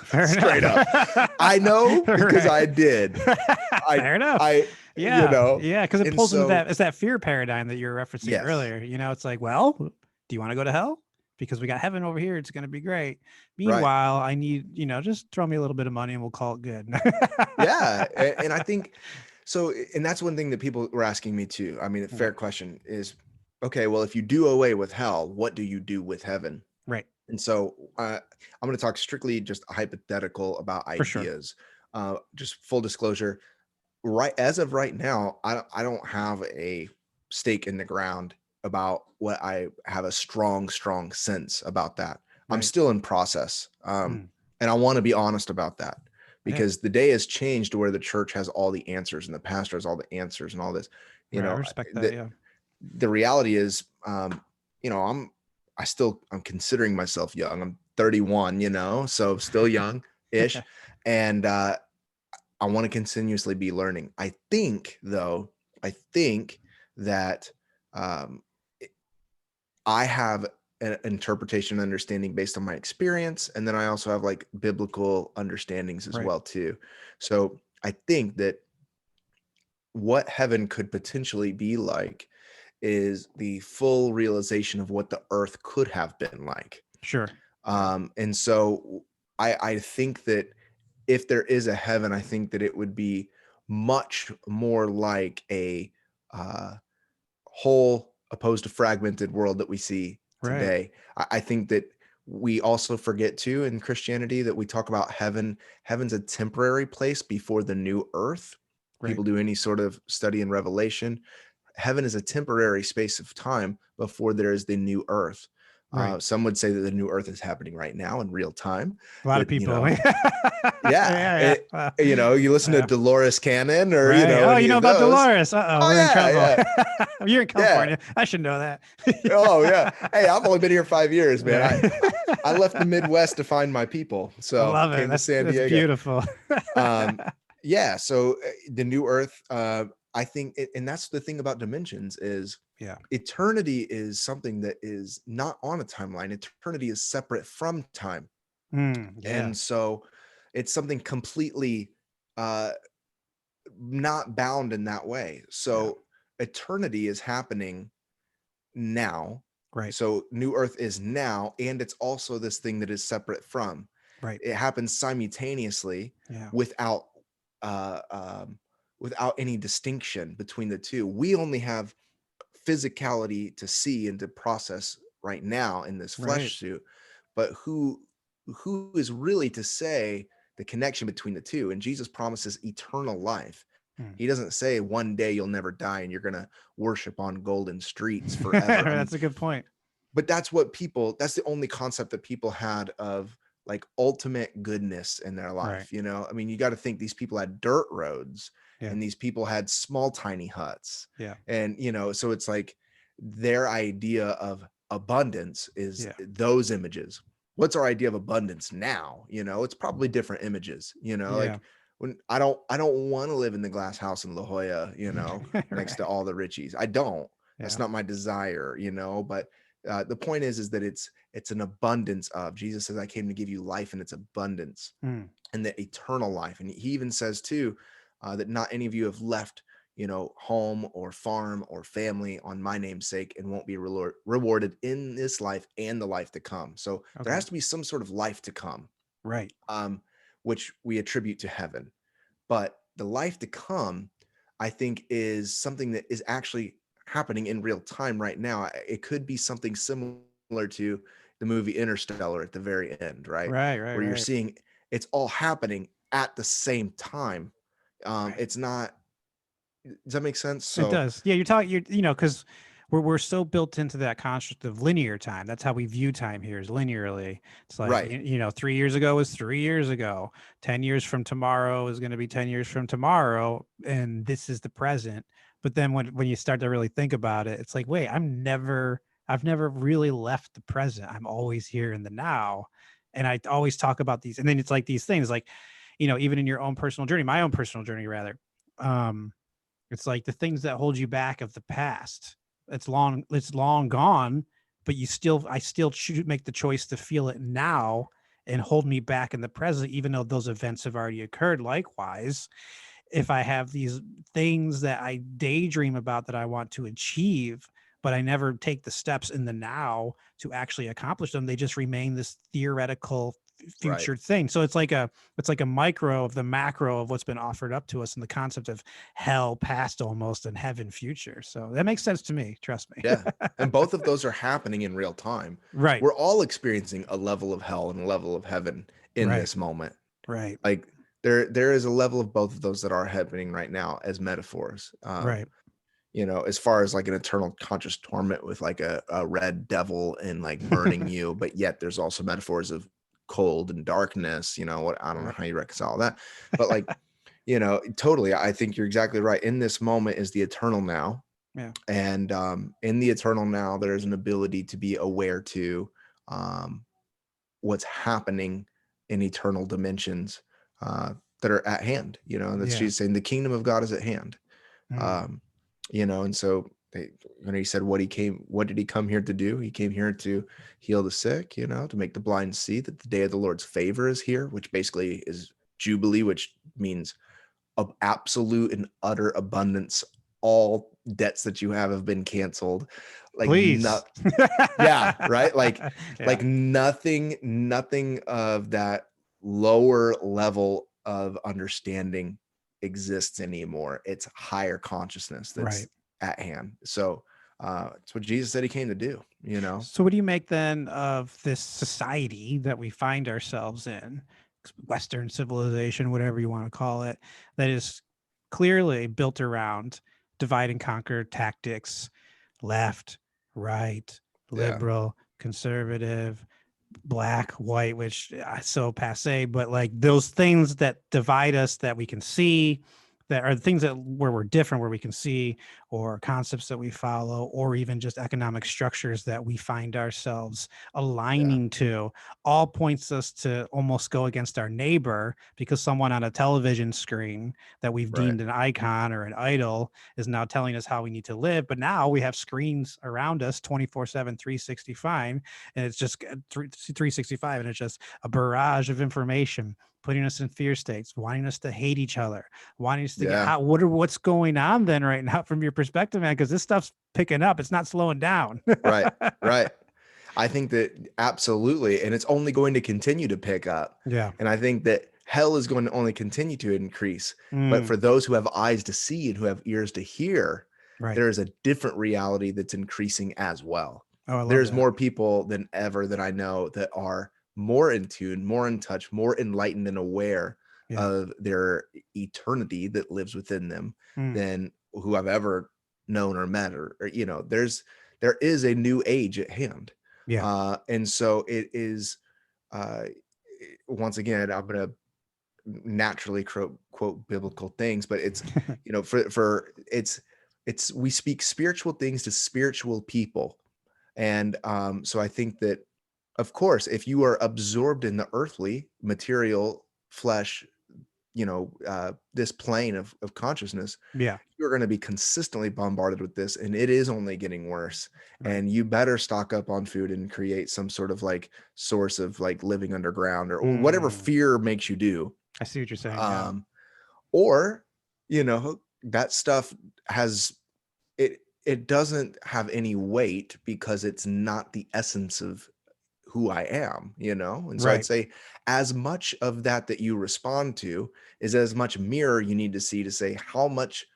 Speaker 1: Fair
Speaker 2: Straight up.
Speaker 1: enough.
Speaker 2: I know because I
Speaker 1: Right.
Speaker 2: did. I
Speaker 1: Fair enough.
Speaker 2: I
Speaker 1: Yeah. Yeah. Because it
Speaker 2: and
Speaker 1: pulls into
Speaker 2: so
Speaker 1: that, it's that fear paradigm that you were referencing
Speaker 2: yes,
Speaker 1: earlier. It's like, well, do you want to go to hell? Because we got heaven over here. It's going to be great.
Speaker 2: right.
Speaker 1: Meanwhile, I need, just throw me a little bit of money and we'll call it good.
Speaker 2: Yeah. And I think so, and that's one thing that people were asking me too. I mean, a
Speaker 1: Mm.
Speaker 2: fair question is, okay, well, if you do away with hell, what do you do with heaven?
Speaker 1: Right.
Speaker 2: And so I'm going to talk strictly just hypothetical about
Speaker 1: For sure.
Speaker 2: ideas. Just full disclosure, right as of right now, I don't have a stake in the ground about what I have a strong sense about that. I'm
Speaker 1: Right.
Speaker 2: still in process.
Speaker 1: Mm.
Speaker 2: And I want to be honest about that
Speaker 1: Yeah.
Speaker 2: because the day has changed to where the church has all the answers and the pastor has all the answers and all this.
Speaker 1: Right. I respect that.
Speaker 2: The
Speaker 1: Yeah.
Speaker 2: the reality is, I'm considering myself young. I'm 31, so still young ish. And I want to continuously be learning. I think that um, I have an interpretation understanding based on my experience. And then I also have like biblical understandings as
Speaker 1: Right.
Speaker 2: well too. So I think that what heaven could potentially be like is the full realization of what the earth could have been like.
Speaker 1: Sure. Yeah.
Speaker 2: And so I think that if there is a heaven, I think that it would be much more like a uh, whole opposed to fragmented world that we see
Speaker 1: Right.
Speaker 2: today. I think that we also forget too in Christianity that we talk about heaven. Heaven's a temporary place before the new earth.
Speaker 1: Right.
Speaker 2: People do any sort of study in Revelation. Heaven is a temporary space of time before there is the new earth.
Speaker 1: Right.
Speaker 2: Some would say that the new earth is happening right now in real time.
Speaker 1: A lot of
Speaker 2: That
Speaker 1: people.
Speaker 2: yeah,
Speaker 1: Yeah. Wow.
Speaker 2: you listen to
Speaker 1: Yeah.
Speaker 2: Dolores Cannon or
Speaker 1: Right. Oh,
Speaker 2: any
Speaker 1: you know
Speaker 2: of
Speaker 1: about
Speaker 2: those.
Speaker 1: Dolores. Uh-oh,
Speaker 2: Oh
Speaker 1: we're in
Speaker 2: yeah,
Speaker 1: trouble.
Speaker 2: yeah,
Speaker 1: You're in
Speaker 2: yeah.
Speaker 1: California. I should know that.
Speaker 2: Oh yeah. Hey, I've only been here 5 years, man.
Speaker 1: Yeah.
Speaker 2: I left the Midwest to find my people,
Speaker 1: I
Speaker 2: so
Speaker 1: love it.
Speaker 2: came to San
Speaker 1: That's
Speaker 2: Diego.
Speaker 1: beautiful.
Speaker 2: Yeah. So the new earth, I think, and that's the thing about dimensions is
Speaker 1: Yeah.
Speaker 2: eternity is something that is not on a timeline. Eternity is separate from time.
Speaker 1: Yeah.
Speaker 2: And so it's something completely uh not bound in that way.
Speaker 1: Yeah.
Speaker 2: So eternity is happening now.
Speaker 1: Right.
Speaker 2: So new earth is now, and it's also this thing that is separate from.
Speaker 1: Right.
Speaker 2: It happens simultaneously
Speaker 1: Yeah.
Speaker 2: without uh without any distinction between the two. We only have physicality to see and to process right now in this
Speaker 1: Right.
Speaker 2: flesh suit, but who is really to say the connection between the two? And Jesus promises eternal life.
Speaker 1: Hmm.
Speaker 2: He doesn't say one day you'll never die and you're going to worship on golden streets forever. I mean,
Speaker 1: That's a good point.
Speaker 2: but that's the only concept that people had of like ultimate goodness in their
Speaker 1: Right.
Speaker 2: life. I mean, you got to think these people had dirt roads,
Speaker 1: Yeah.
Speaker 2: and these people had small tiny huts,
Speaker 1: Yeah.
Speaker 2: and so it's like their idea of abundance is
Speaker 1: Yeah.
Speaker 2: those images. What's our idea of abundance now? It's probably different images.
Speaker 1: Yeah.
Speaker 2: Like when I don't want to live in the glass house in La Jolla, next to
Speaker 1: Right.
Speaker 2: all the Richies. I don't. That's
Speaker 1: Yeah.
Speaker 2: not my desire. But the point is that it's an abundance of. Jesus says, I came to give you life in its abundance,
Speaker 1: Mm.
Speaker 2: and the eternal life. And he even says too, that not any of you have left home or farm or family on my name's sake and won't be rewarded in this life and the life to come. So there
Speaker 1: Okay.
Speaker 2: has to be some sort of life to come,
Speaker 1: Right.
Speaker 2: um, which we attribute to heaven. But the life to come, I think, is something that is actually happening in real time right now. It could be something similar to the movie Interstellar at the very end, right?
Speaker 1: Right. Right.
Speaker 2: Where you're
Speaker 1: Right.
Speaker 2: seeing it's all happening at the same time.
Speaker 1: Right.
Speaker 2: It's not, does that make sense?
Speaker 1: It
Speaker 2: So,
Speaker 1: does. Yeah, you're talking. Because we're so built into that construct of linear time. That's how we view time here, is linearly. It's like
Speaker 2: right,
Speaker 1: 3 years ago was 3 years ago. 10 years from tomorrow is going to be 10 years from tomorrow, and this is the present. But then when you start to really think about it, it's like, wait, I've never really left the present. I'm always here in the now, and I always talk about these. And then it's like these things, like even in your own personal journey, my own personal journey rather. Um, it's like the things that hold you back of the past. It's long gone, but I still make the choice to feel it now and hold me back in the present, even though those events have already occurred. Likewise, if I have these things that I daydream about that I want to achieve, but I never take the steps in the now to actually accomplish them, they just remain this theoretical
Speaker 2: right.
Speaker 1: future thing. So it's like a micro of the macro of what's been offered up to us, and the concept of hell past almost and heaven future. So that makes sense to me. Trust me.
Speaker 2: Yeah. And both of those are happening in real time.
Speaker 1: Right.
Speaker 2: We're all experiencing a level of hell and a level of heaven in
Speaker 1: Right.
Speaker 2: this moment.
Speaker 1: Right.
Speaker 2: Like there is a level of both of those that are happening right now as metaphors.
Speaker 1: Right.
Speaker 2: As far as like an eternal conscious torment with like a red devil and like burning you, but yet there's also metaphors of cold and darkness. What, I don't know
Speaker 1: Right.
Speaker 2: how you reconcile that, but like, totally. I think you're exactly right. In this moment is the eternal now.
Speaker 1: Yeah.
Speaker 2: And in the eternal now, there's an ability to be aware to um, what's happening in eternal dimensions that are at hand. And that's
Speaker 1: Yeah.
Speaker 2: Jesus saying the kingdom of God is at hand.
Speaker 1: Mm.
Speaker 2: um, and so he said what did he come here to do? He came here to heal the sick, to make the blind see that the day of the Lord's favor is here, which basically is Jubilee, which means of absolute and utter abundance. All debts that you have been canceled. Like
Speaker 1: Please.
Speaker 2: not, yeah, right.
Speaker 1: Yeah.
Speaker 2: Like nothing of that lower level of understanding exists anymore. It's higher consciousness that's
Speaker 1: Right.
Speaker 2: at hand. So it's what Jesus said he came to do.
Speaker 1: So, what do you make then of this society that we find ourselves in, Western civilization, whatever you want to call it, that is clearly built around divide and conquer tactics, left, right,
Speaker 2: Yeah.
Speaker 1: liberal, conservative, black, white, which so passe, but like those things that divide us that we can see, that are things that where we're different, where we can see, or concepts that we follow, or even just economic structures that we find ourselves
Speaker 2: Yeah.
Speaker 1: aligning to, all points us to almost go against our neighbor, because someone on a television screen that we've
Speaker 2: Right.
Speaker 1: deemed an icon or an idol is now telling us how we need to live. But now we have screens around us 24/7, 365, and it's just 365, and it's just a barrage of information putting us in fear states, wanting us to hate each other, wanting us to get
Speaker 2: Yeah.
Speaker 1: what's going on then right now from your perspective, man? Because this stuff's picking up. It's not slowing down.
Speaker 2: Right. Right. I think that absolutely, and it's only going to continue to pick up.
Speaker 1: Yeah.
Speaker 2: And I think that hell is going to only continue to increase. But
Speaker 1: Mm,
Speaker 2: for those who have eyes to see and who have ears to hear,
Speaker 1: right.
Speaker 2: there is a different reality that's increasing as well.
Speaker 1: Oh, I love
Speaker 2: There's
Speaker 1: that.
Speaker 2: more people than ever that I know that are more in tune, more in touch, more enlightened and aware
Speaker 1: Yeah.
Speaker 2: of their eternity that lives within them
Speaker 1: Mm,
Speaker 2: than who I've ever known or met, or there is a new age at hand.
Speaker 1: yeah.
Speaker 2: And so it is, uh, once again, I'm going to naturally quote biblical things, but it's, for we speak spiritual things to spiritual people. And so I think that, of course, if you are absorbed in the earthly material flesh, this plane of consciousness,
Speaker 1: Yeah.
Speaker 2: you're going to be consistently bombarded with this, and it is only getting worse.
Speaker 1: Right.
Speaker 2: And you better stock up on food and create some sort of like source of like living underground, or whatever
Speaker 1: Mm,
Speaker 2: fear makes you do.
Speaker 1: I see what you're saying. Yeah.
Speaker 2: um or that stuff has it doesn't have any weight because it's not the essence of who I am, and so I'd
Speaker 1: Right.
Speaker 2: say as much of that you respond to is as much mirror you need to see to say, how much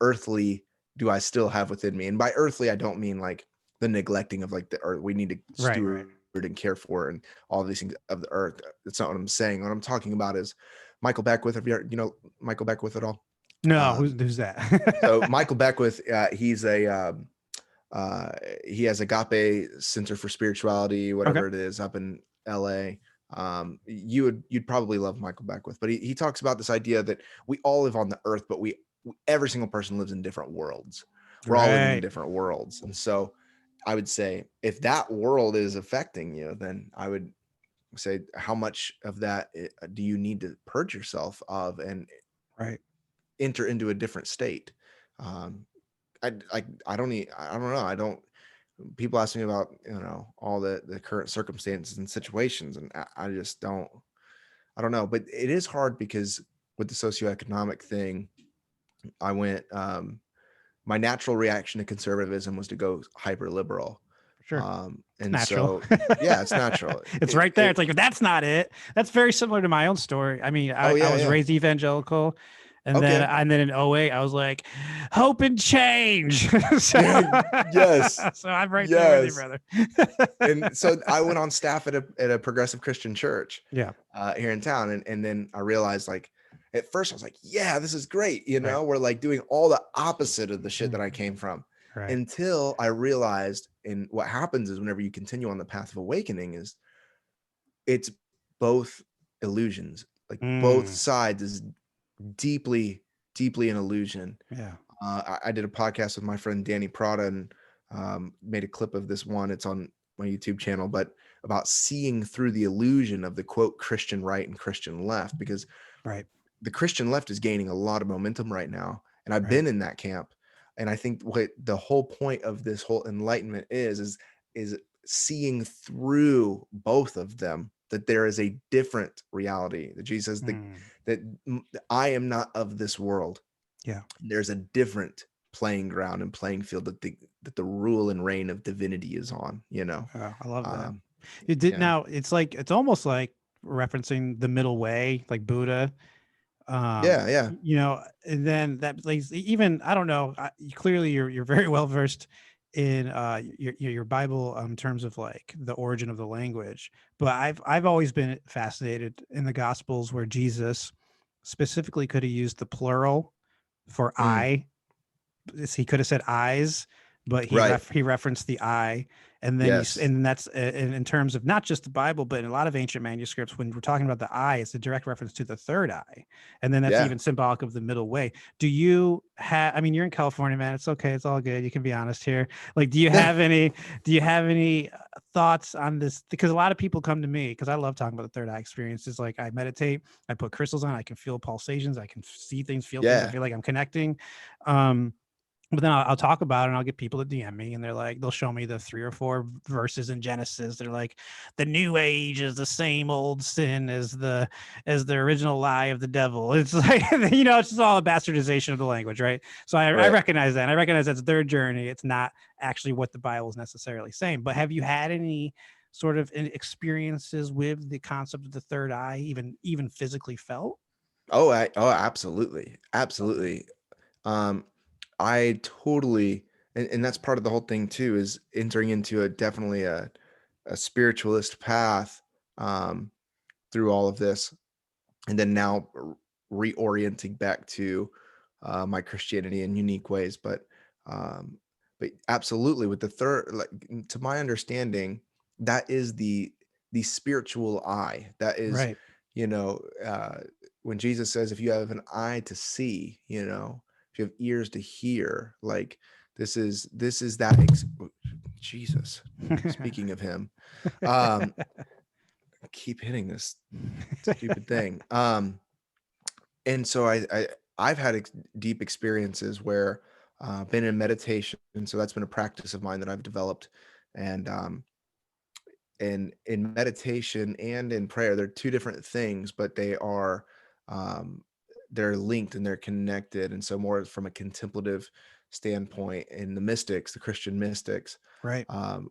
Speaker 2: earthly do I still have within me? And by earthly, I don't mean like the neglecting of like the earth. We need to
Speaker 1: Right. Right.
Speaker 2: steward and care for and all these things of the earth. That's not what I'm saying. What I'm talking about is Michael Beckwith. Have you heard, Michael Beckwith at all?
Speaker 1: No,
Speaker 2: Um,
Speaker 1: who's that?
Speaker 2: so Michael Beckwith, uh, he has Agape Center for Spirituality,
Speaker 1: Okay.
Speaker 2: whatever it is, up in LA. You'd probably love Michael Beckwith, but he talks about this idea that we all live on the earth, but every single person lives in different worlds. We're all living in
Speaker 1: Right.
Speaker 2: different worlds. And so I would say, if that world is affecting you, then I would say, how much of that do you need to purge yourself of and
Speaker 1: Right.
Speaker 2: enter into a different state? Um, I don't know. I don't, people ask me about, all the current circumstances and situations, and I just I don't know, but it is hard because with the socioeconomic thing, I went, my natural reaction to conservatism was to go hyper liberal.
Speaker 1: Sure. It's
Speaker 2: And
Speaker 1: natural.
Speaker 2: so, yeah, it's natural.
Speaker 1: It's right there. It's like, that's not it. That's very similar to my own story. I mean,
Speaker 2: Oh
Speaker 1: I
Speaker 2: yeah,
Speaker 1: was
Speaker 2: yeah.
Speaker 1: raised evangelical,
Speaker 2: Okay.
Speaker 1: and then in '08, I was like, hope and change. so,
Speaker 2: Yes.
Speaker 1: so I'm right there with you,
Speaker 2: Yes.
Speaker 1: brother.
Speaker 2: And so I went on staff at a progressive Christian church
Speaker 1: Yeah.
Speaker 2: here in town. And then I realized, like, at first I was like, yeah, this is great.
Speaker 1: Right.
Speaker 2: We're like doing all the opposite of the shit that I came from,
Speaker 1: Right.
Speaker 2: until I realized, and what happens is whenever you continue on the path of awakening is it's both illusions, like both
Speaker 1: Mm,
Speaker 2: sides is deeply, deeply an illusion.
Speaker 1: yeah.
Speaker 2: I did a podcast with my friend Danny Prada, and made a clip of this one. It's on my YouTube channel, but about seeing through the illusion of the quote Christian right and Christian left, because
Speaker 1: Right.
Speaker 2: the Christian left is gaining a lot of momentum right now. And I've
Speaker 1: Right.
Speaker 2: been in that camp. And I think what the whole point of this whole enlightenment is seeing through both of them, that there is a different reality, that Jesus says
Speaker 1: Mm,
Speaker 2: that I am not of this world.
Speaker 1: yeah.
Speaker 2: There's a different playing ground and playing field that the rule and reign of divinity is on,
Speaker 1: I love that.
Speaker 2: um,
Speaker 1: It did
Speaker 2: yeah,
Speaker 1: now. It's almost like referencing the middle way, like Buddha.
Speaker 2: yeah, yeah,
Speaker 1: And then that, like, even, I don't know, clearly you're very well versed in your Bible, in terms of like the origin of the language. But I've always been fascinated in the Gospels where Jesus specifically could have used the plural for
Speaker 2: mm,
Speaker 1: I. He could have said eyes, but
Speaker 2: right,
Speaker 1: he referenced the eye. And then
Speaker 2: Yes.
Speaker 1: and that's in terms of not just the Bible, but in a lot of ancient manuscripts, when we're talking about the eye, it's a direct reference to the third eye. And then that's
Speaker 2: Yeah.
Speaker 1: even symbolic of the middle way. Do you have, I mean, you're in California, man. It's okay. It's all good. You can be honest here. Like, do you have any thoughts on this? Because a lot of people come to me because I love talking about the third eye experiences. Like, I meditate, I put crystals on, I can feel pulsations, I can see things, feel things. I
Speaker 2: Yeah.
Speaker 1: feel like I'm connecting. Um, but then I'll talk about it and I'll get people to DM me and they're like, they'll show me the 3 or 4 verses in Genesis. They're like, the new age is the same old sin as the original lie of the devil. It's like, it's just all a bastardization of the language, right? So I
Speaker 2: Right.
Speaker 1: recognize that. And I recognize that's their journey. It's not actually what the Bible is necessarily saying. But have you had any sort of experiences with the concept of the third eye, even physically felt?
Speaker 2: Oh, absolutely.
Speaker 1: Okay.
Speaker 2: Absolutely. Um, I totally, and that's part of the whole thing too, is entering into definitely a spiritualist path, um, through all of this. And then now reorienting back to my Christianity in unique ways. Um, but absolutely with the third, like to my understanding, that is the spiritual eye. That is,
Speaker 1: Right.
Speaker 2: you know, uh, when Jesus says, if you have an eye to see, if you have ears to hear, like this is that Jesus. Speaking of him, um, I keep hitting this stupid thing. And so I've had deep experiences where been in meditation, and so that's been a practice of mine that I've developed. And in meditation and in prayer, they're two different things, but um, they're linked and they're connected. And so more from a contemplative standpoint, in the mystics, the Christian mystics,
Speaker 1: Right.
Speaker 2: um,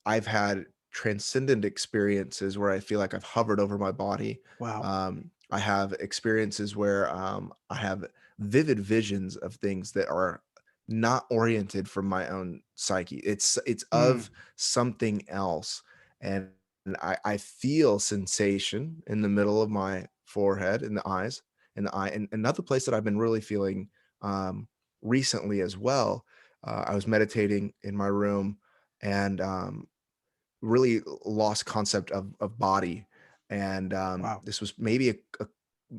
Speaker 2: I've had transcendent experiences where I feel like I've hovered over my body.
Speaker 1: Wow.
Speaker 2: I have experiences where I have vivid visions of things that are not oriented from my own psyche. It's
Speaker 1: Mm,
Speaker 2: of something else, and I feel sensation in the middle of my forehead, in the eyes, in the eye. And another place that I've been really feeling um, recently as well. I was meditating in my room, and really lost concept of body. And
Speaker 1: wow.
Speaker 2: this was maybe a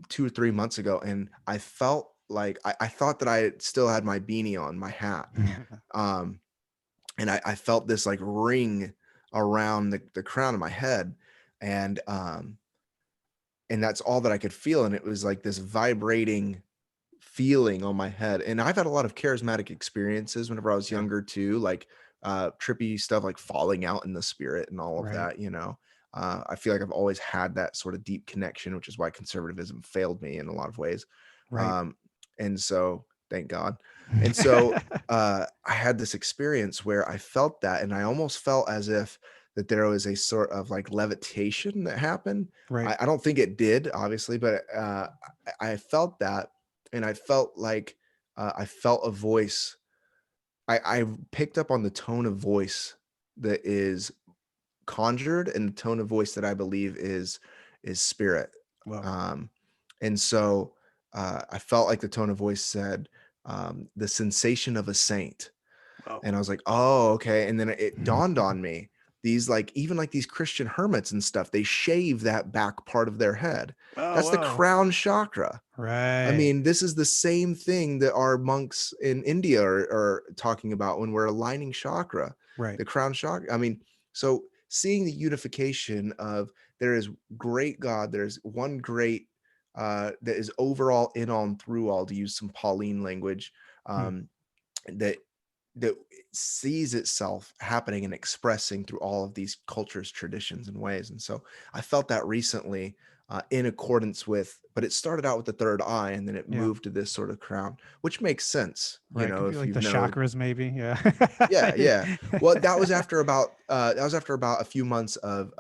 Speaker 2: 2 or 3 months ago, and I felt like I thought that I still had my beanie on, my hat. Um, and I felt this like ring around the crown of my head. And and that's all that I could feel. And it was like this vibrating feeling on my head. And I've had a lot of charismatic experiences whenever I was
Speaker 1: Yeah.
Speaker 2: younger too, like trippy stuff like falling out in the spirit and all of
Speaker 1: Right.
Speaker 2: that. I feel like I've always had that sort of deep connection, which is why conservatism failed me in a lot of ways.
Speaker 1: Right.
Speaker 2: um, and so thank God. And so I had this experience where I felt that, and I almost felt as if that there was a sort of like levitation that happened.
Speaker 1: Right.
Speaker 2: I don't think it did, obviously, but I felt that. And I felt like I felt a voice. I picked up on the tone of voice that is conjured, and the tone of voice that I believe is spirit.
Speaker 1: Well.
Speaker 2: Um, and so I felt like the tone of voice said, the sensation of a saint.
Speaker 1: Well.
Speaker 2: And I was like, "Oh, okay." And then it dawned on me, these like even like these Christian hermits and stuff, they shave that back part of their head.
Speaker 1: Oh,
Speaker 2: That's the
Speaker 1: whoa.
Speaker 2: crown chakra. I
Speaker 1: Right.
Speaker 2: mean, this is the same thing that our monks in India are talking about when we're aligning chakra,
Speaker 1: Right.
Speaker 2: the crown chakra. I mean, so seeing the unification of there is great God, there's one great that is overall, in all, and through all, to use some Pauline language,
Speaker 1: Hmm.
Speaker 2: um, that that sees itself happening and expressing through all of these cultures, traditions, and ways. And so I felt that recently, in accordance with, but it started out with the third eye, and then it
Speaker 1: Yeah.
Speaker 2: moved to this sort of crown, which makes sense,
Speaker 1: Right. Could be
Speaker 2: if
Speaker 1: like the
Speaker 2: you've know.
Speaker 1: chakras, maybe. Yeah.
Speaker 2: Yeah, yeah. Well, that was after about a few months of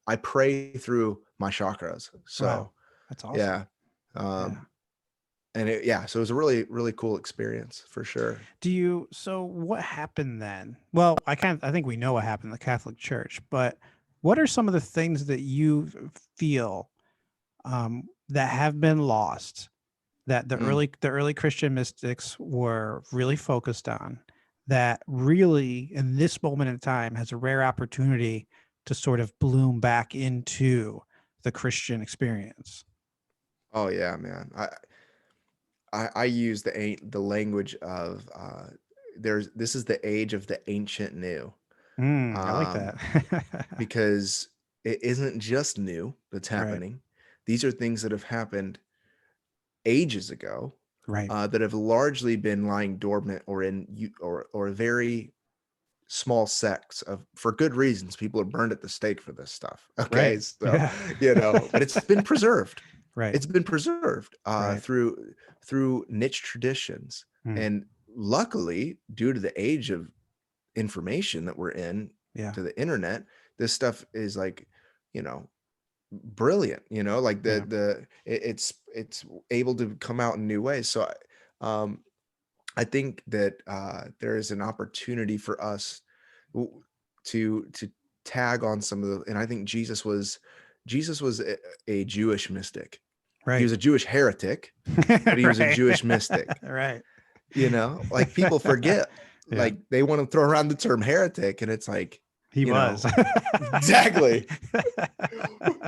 Speaker 2: I pray through my chakras.
Speaker 1: Wow.
Speaker 2: So
Speaker 1: That's awesome.
Speaker 2: yeah.
Speaker 1: Yeah.
Speaker 2: Um, and yeah, so it was a really, really cool experience for sure.
Speaker 1: So what happened then? Well, I think we know what happened in the Catholic Church, but what are some of the things that you feel that have been lost that
Speaker 2: Mm,
Speaker 1: the early Christian mystics were really focused on that really in this moment in time has a rare opportunity to sort of bloom back into the Christian experience.
Speaker 2: Oh yeah, man. I use the language of this is the age of the ancient new.
Speaker 1: I like
Speaker 2: Um,
Speaker 1: that.
Speaker 2: because it isn't just new that's
Speaker 1: Right.
Speaker 2: happening. These are things that have happened ages ago,
Speaker 1: Right.
Speaker 2: that have largely been lying dormant or or very small sects of, for good reasons. People are burned at the stake for this stuff. Okay,
Speaker 1: Right.
Speaker 2: so
Speaker 1: Yeah.
Speaker 2: but it's been preserved.
Speaker 1: Right.
Speaker 2: It's been preserved
Speaker 1: Right.
Speaker 2: through niche traditions,
Speaker 1: Mm.
Speaker 2: and luckily, due to the age of information that we're in,
Speaker 1: Yeah.
Speaker 2: to the internet, this stuff is like, you know, brilliant. Like
Speaker 1: Yeah.
Speaker 2: it's able to come out in new ways. So I think that there is an opportunity for us to tag on some of the, and I think Jesus was a Jewish mystic. He
Speaker 1: Right.
Speaker 2: was a Jewish heretic, but he was a
Speaker 1: Right.
Speaker 2: Jewish mystic.
Speaker 1: Right.
Speaker 2: Like people forget,
Speaker 1: Yeah.
Speaker 2: like they want to throw around the term heretic, and it's like,
Speaker 1: He was.
Speaker 2: exactly.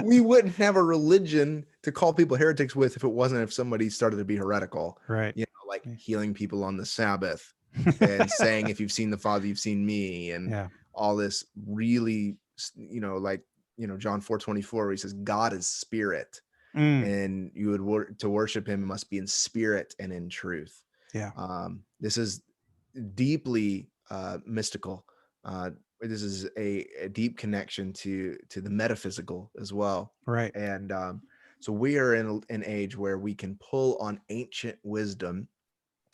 Speaker 2: We wouldn't have a religion to call people heretics with if somebody started to be heretical,
Speaker 1: Right.
Speaker 2: like
Speaker 1: Yeah.
Speaker 2: healing people on the Sabbath and saying, if you've seen the Father, you've seen me, and
Speaker 1: Yeah.
Speaker 2: all this really, like, John 4:24, where he says, God is spirit,
Speaker 1: Mm.
Speaker 2: and you would to worship him must be in spirit and in truth.
Speaker 1: Yeah.
Speaker 2: This is deeply mystical. This is a deep connection to the metaphysical as well.
Speaker 1: Right.
Speaker 2: And so we are in an age where we can pull on ancient wisdom,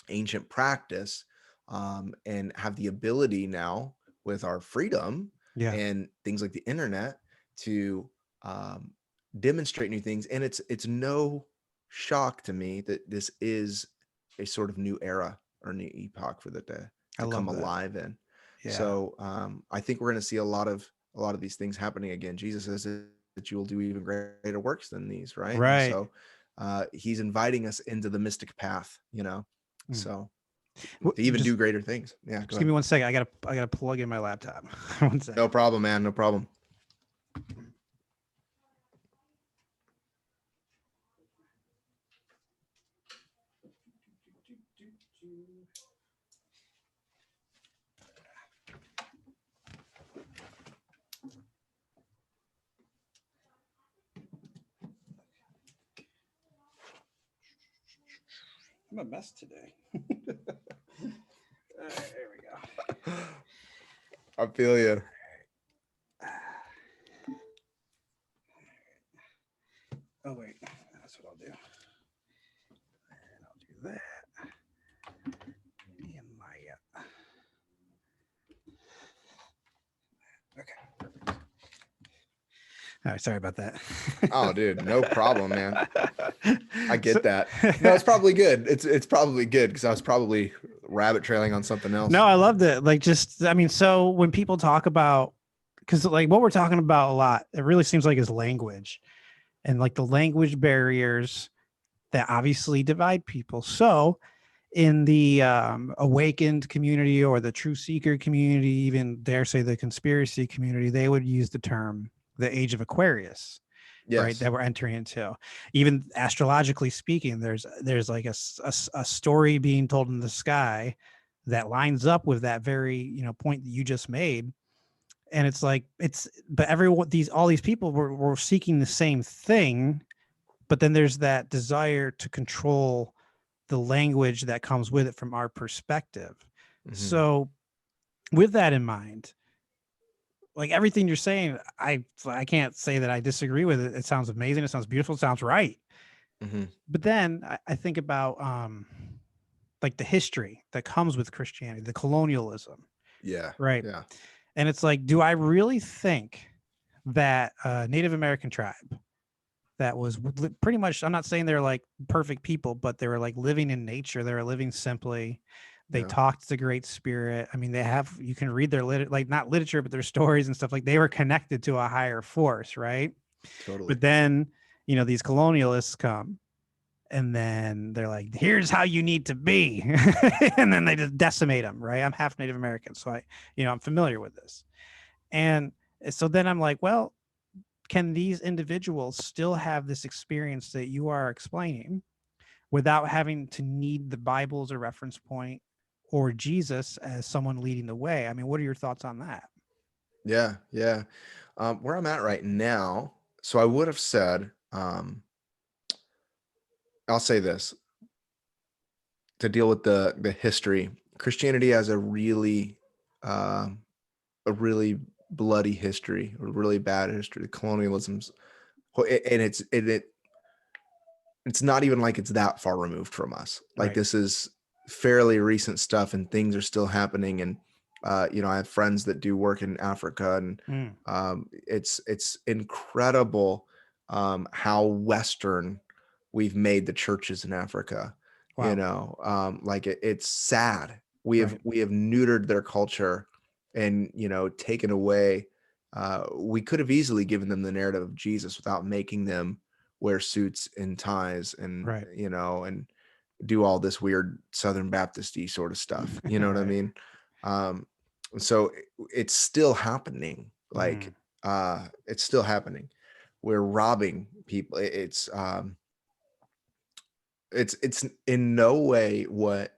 Speaker 2: ancient practice, and have the ability now, with our freedom
Speaker 1: Yeah.
Speaker 2: and things like the internet, to um, demonstrate new things. And it's no shock to me that this is a sort of new era or new epoch for the day
Speaker 1: I
Speaker 2: to come
Speaker 1: love that.
Speaker 2: alive in.
Speaker 1: Yeah.
Speaker 2: So I think we're going to see a lot of these things happening again. Jesus says that you will do even greater works than these, right? And
Speaker 1: Right.
Speaker 2: so he's inviting us into the mystic path,
Speaker 1: Mm.
Speaker 2: so to even do greater things. Yeah, go
Speaker 1: Just give
Speaker 2: ahead.
Speaker 1: me 1 second. I gotta plug in my laptop. 1 second.
Speaker 2: No problem, man. No problem.
Speaker 1: I'm a mess today. There we go.
Speaker 2: I feel you.
Speaker 1: Oh wait, that's what I'll do. And I'll do that. And my okay. All right, sorry about that.
Speaker 2: Oh, dude, no problem, man. I get that. No, it's probably good. It's probably good, because I was probably rabbit trailing on something else.
Speaker 1: No, I loved it. Like, just, I mean, so when people talk about, because like what we're talking about a lot, it really seems like is language, and like the language barriers that obviously divide people. So in the awakened community or the true seeker community, even dare say the conspiracy community, they would use the term the age of Aquarius, right?
Speaker 2: Yes.
Speaker 1: That we're entering into. Even astrologically speaking, there's like a story being told in the sky that lines up with that very, point that you just made. And it's like, but everyone, all these people were seeking the same thing, but then there's that desire to control the language that comes with it from our perspective.
Speaker 2: Mm-hmm.
Speaker 1: So with that in mind, like everything you're saying, I can't say that I disagree with it. It sounds amazing. It sounds beautiful. It sounds right.
Speaker 2: Mm-hmm.
Speaker 1: But then I think about like the history that comes with Christianity, the colonialism.
Speaker 2: Yeah.
Speaker 1: Right.
Speaker 2: Yeah.
Speaker 1: And it's like, do I really think that Native American tribe that was pretty much, I'm not saying they're like perfect people, but they were like living in nature. They were living simply. They talked to the Great Spirit. I mean, you can read their like not literature, but their stories and stuff. Like they were connected to a higher force, right?
Speaker 2: Totally.
Speaker 1: But then, these colonialists come and then they're like, here's how you need to be. And then they just decimate them, right? I'm half Native American, so I'm familiar with this. And so then I'm like, well, can these individuals still have this experience that you are explaining without having to need the Bible as a reference point or Jesus as someone leading the way? I mean, what are your thoughts on that?
Speaker 2: Yeah, yeah. Where I'm at right now, so I would have said, I'll say this to deal with the history. Christianity has um, a really bloody history, a really bad history. The colonialism's, and it's not even like it's that far removed from us. Like,
Speaker 1: Right.
Speaker 2: this is fairly recent stuff, and things are still happening. And I have friends that do work in Africa, and
Speaker 1: Mm.
Speaker 2: it's incredible how Western we've made the churches in Africa.
Speaker 1: Wow.
Speaker 2: Like, it's sad. We have
Speaker 1: Right.
Speaker 2: we have neutered their culture, and taken away. We could have easily given them the narrative of Jesus without making them wear suits and ties, and
Speaker 1: Right.
Speaker 2: and do all this weird Southern Baptist-y sort of stuff. You know what I
Speaker 1: Right.
Speaker 2: mean? Um, so it's still happening.
Speaker 1: Mm.
Speaker 2: Like, it's still happening. We're robbing people. It's in no way what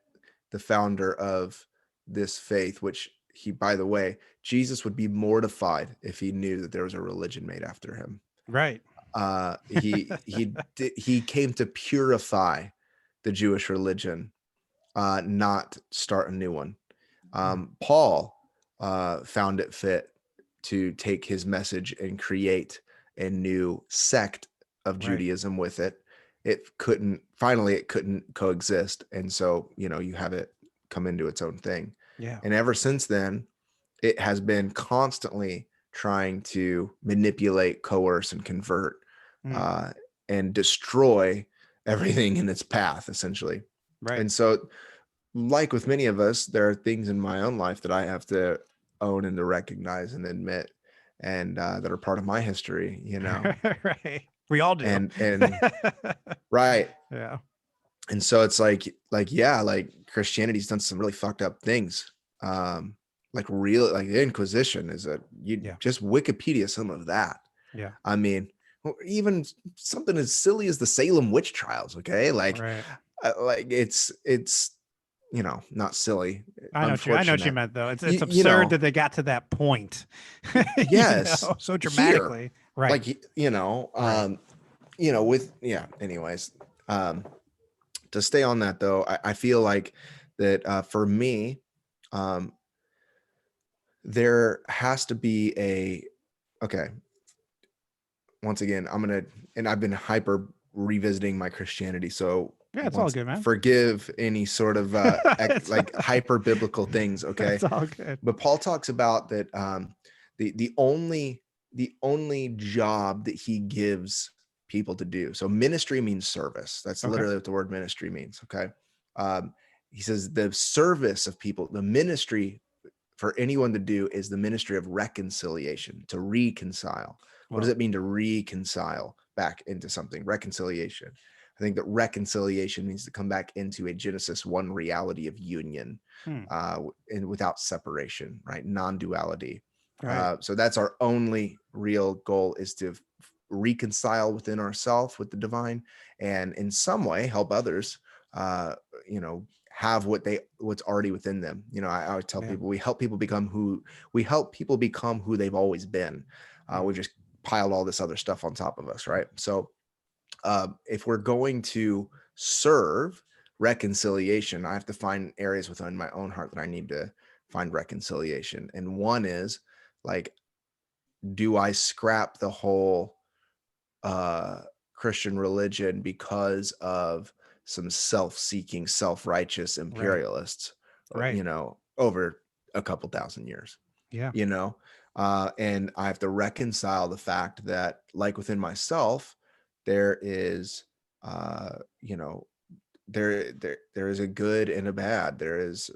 Speaker 2: the founder of this faith, which by the way, Jesus would be mortified if he knew that there was a religion made after him.
Speaker 1: Right.
Speaker 2: He came to purify the Jewish religion, not start a new one. Paul found it fit to take his message and create a new sect of
Speaker 1: Right.
Speaker 2: Judaism with it. It couldn't coexist. And so, you have it come into its own thing.
Speaker 1: Yeah.
Speaker 2: And ever since then, it has been constantly trying to manipulate, coerce, and convert,
Speaker 1: Mm.
Speaker 2: uh, and destroy everything in its path, essentially.
Speaker 1: Right.
Speaker 2: And so, like with many of us, there are things in my own life that I have to own and to recognize and admit, and that are part of my history,
Speaker 1: Right. We all do.
Speaker 2: and right.
Speaker 1: Yeah.
Speaker 2: And so it's yeah, like Christianity's done some really fucked up things. Like the Inquisition you
Speaker 1: Yeah.
Speaker 2: just Wikipedia some of that.
Speaker 1: Yeah.
Speaker 2: I mean, even something as silly as the Salem witch trials. Okay.
Speaker 1: Right.
Speaker 2: It's not silly,
Speaker 1: I know what you
Speaker 2: unfortunate.
Speaker 1: meant though. It's
Speaker 2: You
Speaker 1: absurd
Speaker 2: know,
Speaker 1: that they got to that point.
Speaker 2: yes,
Speaker 1: So
Speaker 2: here,
Speaker 1: dramatically. Right.
Speaker 2: like,
Speaker 1: Right.
Speaker 2: anyways, to stay on that though, I feel like that for me, um, there has to be okay. Once again, and I've been hyper revisiting my Christianity. So
Speaker 1: Yeah, it's all
Speaker 2: once
Speaker 1: good, man.
Speaker 2: forgive any sort of
Speaker 1: It's,
Speaker 2: like hyper biblical things. Okay.
Speaker 1: it's all good.
Speaker 2: But Paul talks about that the only job that he gives people to do. So ministry means service. That's
Speaker 1: Okay.
Speaker 2: literally what the word ministry means. Okay. Um, he says the service of people, the ministry for anyone to do is the ministry of reconciliation, to reconcile. What does
Speaker 1: Well,
Speaker 2: it mean to reconcile back into something? Reconciliation. I think that reconciliation means to come back into a Genesis 1 reality of union,
Speaker 1: hmm,
Speaker 2: and without separation, right? Non-duality.
Speaker 1: right.
Speaker 2: So that's our only real goal, is to reconcile within ourselves with the divine, and in some way help others, uh, have what's already within them. I always tell
Speaker 1: Yeah.
Speaker 2: people we help people become who they've always been.
Speaker 1: Hmm.
Speaker 2: We've just piled all this other stuff on top of us, right? So if we're going to serve reconciliation, I have to find areas within my own heart that I need to find reconciliation. And one is like, do I scrap the whole Christian religion because of some self-seeking, self-righteous
Speaker 1: Right.
Speaker 2: imperialists,
Speaker 1: Right.
Speaker 2: over a couple thousand years,
Speaker 1: Yeah.
Speaker 2: and I have to reconcile the fact that, like, within myself, there is, you know, there is a good and a bad. There is,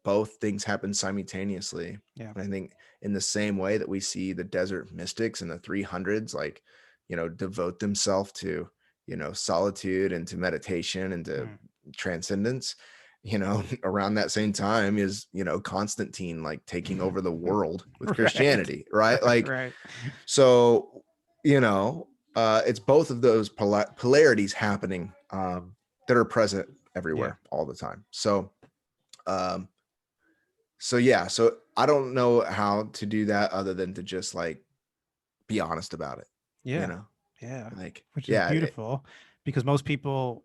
Speaker 2: both things happen simultaneously.
Speaker 1: Yeah.
Speaker 2: And I think in the same way that we see the desert mystics in the 300s, like, devote themselves to, solitude and to meditation and to
Speaker 1: Mm.
Speaker 2: transcendence. Around that same time is, Constantine like taking over the world with
Speaker 1: Right.
Speaker 2: Christianity, right? Like,
Speaker 1: Right.
Speaker 2: so, it's both of those polarities happening that are present
Speaker 1: Yeah.
Speaker 2: everywhere all the time. Um, so yeah, so I don't know how to do that other than to just like be honest about it, you
Speaker 1: Yeah.
Speaker 2: know,
Speaker 1: Yeah.
Speaker 2: like,
Speaker 1: Which is
Speaker 2: yeah,
Speaker 1: beautiful, because most people,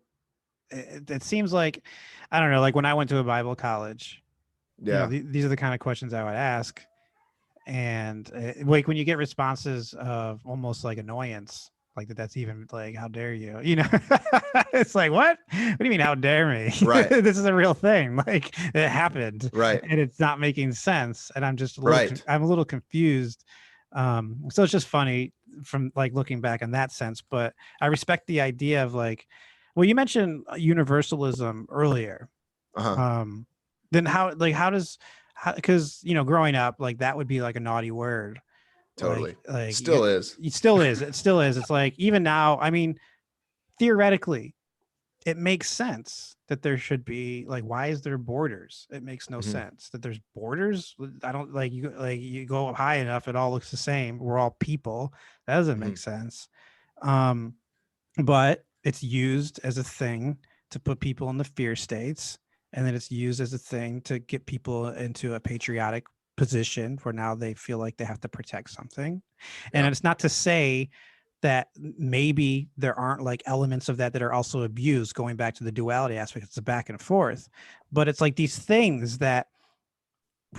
Speaker 1: it seems like, I don't know, like when I went to a Bible college,
Speaker 2: yeah,
Speaker 1: these are the kind of questions I would ask. And like when you get responses of almost like annoyance, like that's even like, how dare you, it's like, what do you mean, how dare me?
Speaker 2: right,
Speaker 1: This is a real thing, like it happened,
Speaker 2: right,
Speaker 1: and it's not making sense, and I'm just
Speaker 2: right.
Speaker 1: I'm a little confused. So it's just funny from like looking back in that sense, but I respect the idea of like, well, you mentioned universalism earlier.
Speaker 2: Uh-huh.
Speaker 1: um then how does, because growing up, like that would be like a naughty word,
Speaker 2: Totally.
Speaker 1: like
Speaker 2: Still is.
Speaker 1: it still is, it's like, even now, I mean, theoretically it makes sense that there should be, like, why is there borders? It makes no
Speaker 2: Mhm.
Speaker 1: sense that there's borders. I don't, like you go up high enough, it all looks the same, we're all people. That doesn't make
Speaker 2: Mhm.
Speaker 1: sense. um but it's used as a thing to put people in the fear states, and then it's used as a thing to get people into a patriotic position where now they feel like they have to protect something. And
Speaker 2: Yeah.
Speaker 1: it's not to say that maybe there aren't like elements of that that are also abused, going back to the duality aspect. It's a back and forth, but it's like these things that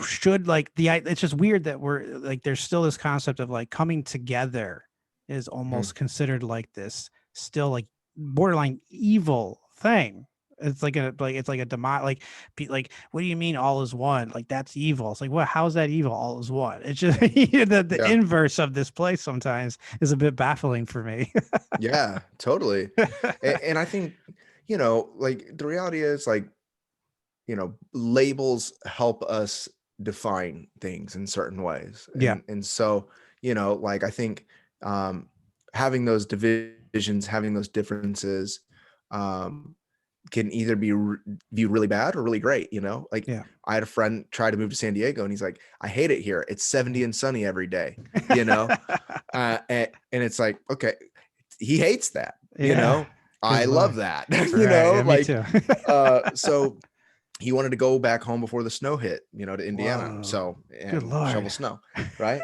Speaker 1: should, like, it's just weird that we're like, there's still this concept of like coming together is
Speaker 2: Mhm.
Speaker 1: almost considered like this still like borderline evil thing. It's like it's like a demo, like, like, what do you mean all is one? Like, that's evil. It's like, well, how is that evil? All is one. It's just the
Speaker 2: Yeah.
Speaker 1: inverse of this place sometimes is a bit baffling for me.
Speaker 2: Yeah, totally. And I think, like the reality is like, labels help us define things in certain ways.
Speaker 1: Yeah.
Speaker 2: And so, like I think um having those divisions, having those differences um can either be viewed really bad or really great, like
Speaker 1: Yeah.
Speaker 2: I had a friend try to move to San Diego and he's like, I hate it here. It's 70 and sunny every day, you know? And it's like, okay, he hates that,
Speaker 1: Yeah.
Speaker 2: I
Speaker 1: Good
Speaker 2: love
Speaker 1: Lord.
Speaker 2: that,
Speaker 1: Right. Yeah, me
Speaker 2: like,
Speaker 1: too.
Speaker 2: so he wanted to go back home before the snow hit, to Indiana.
Speaker 1: Whoa.
Speaker 2: So,
Speaker 1: Good
Speaker 2: and shovel
Speaker 1: Lord.
Speaker 2: snow. Right.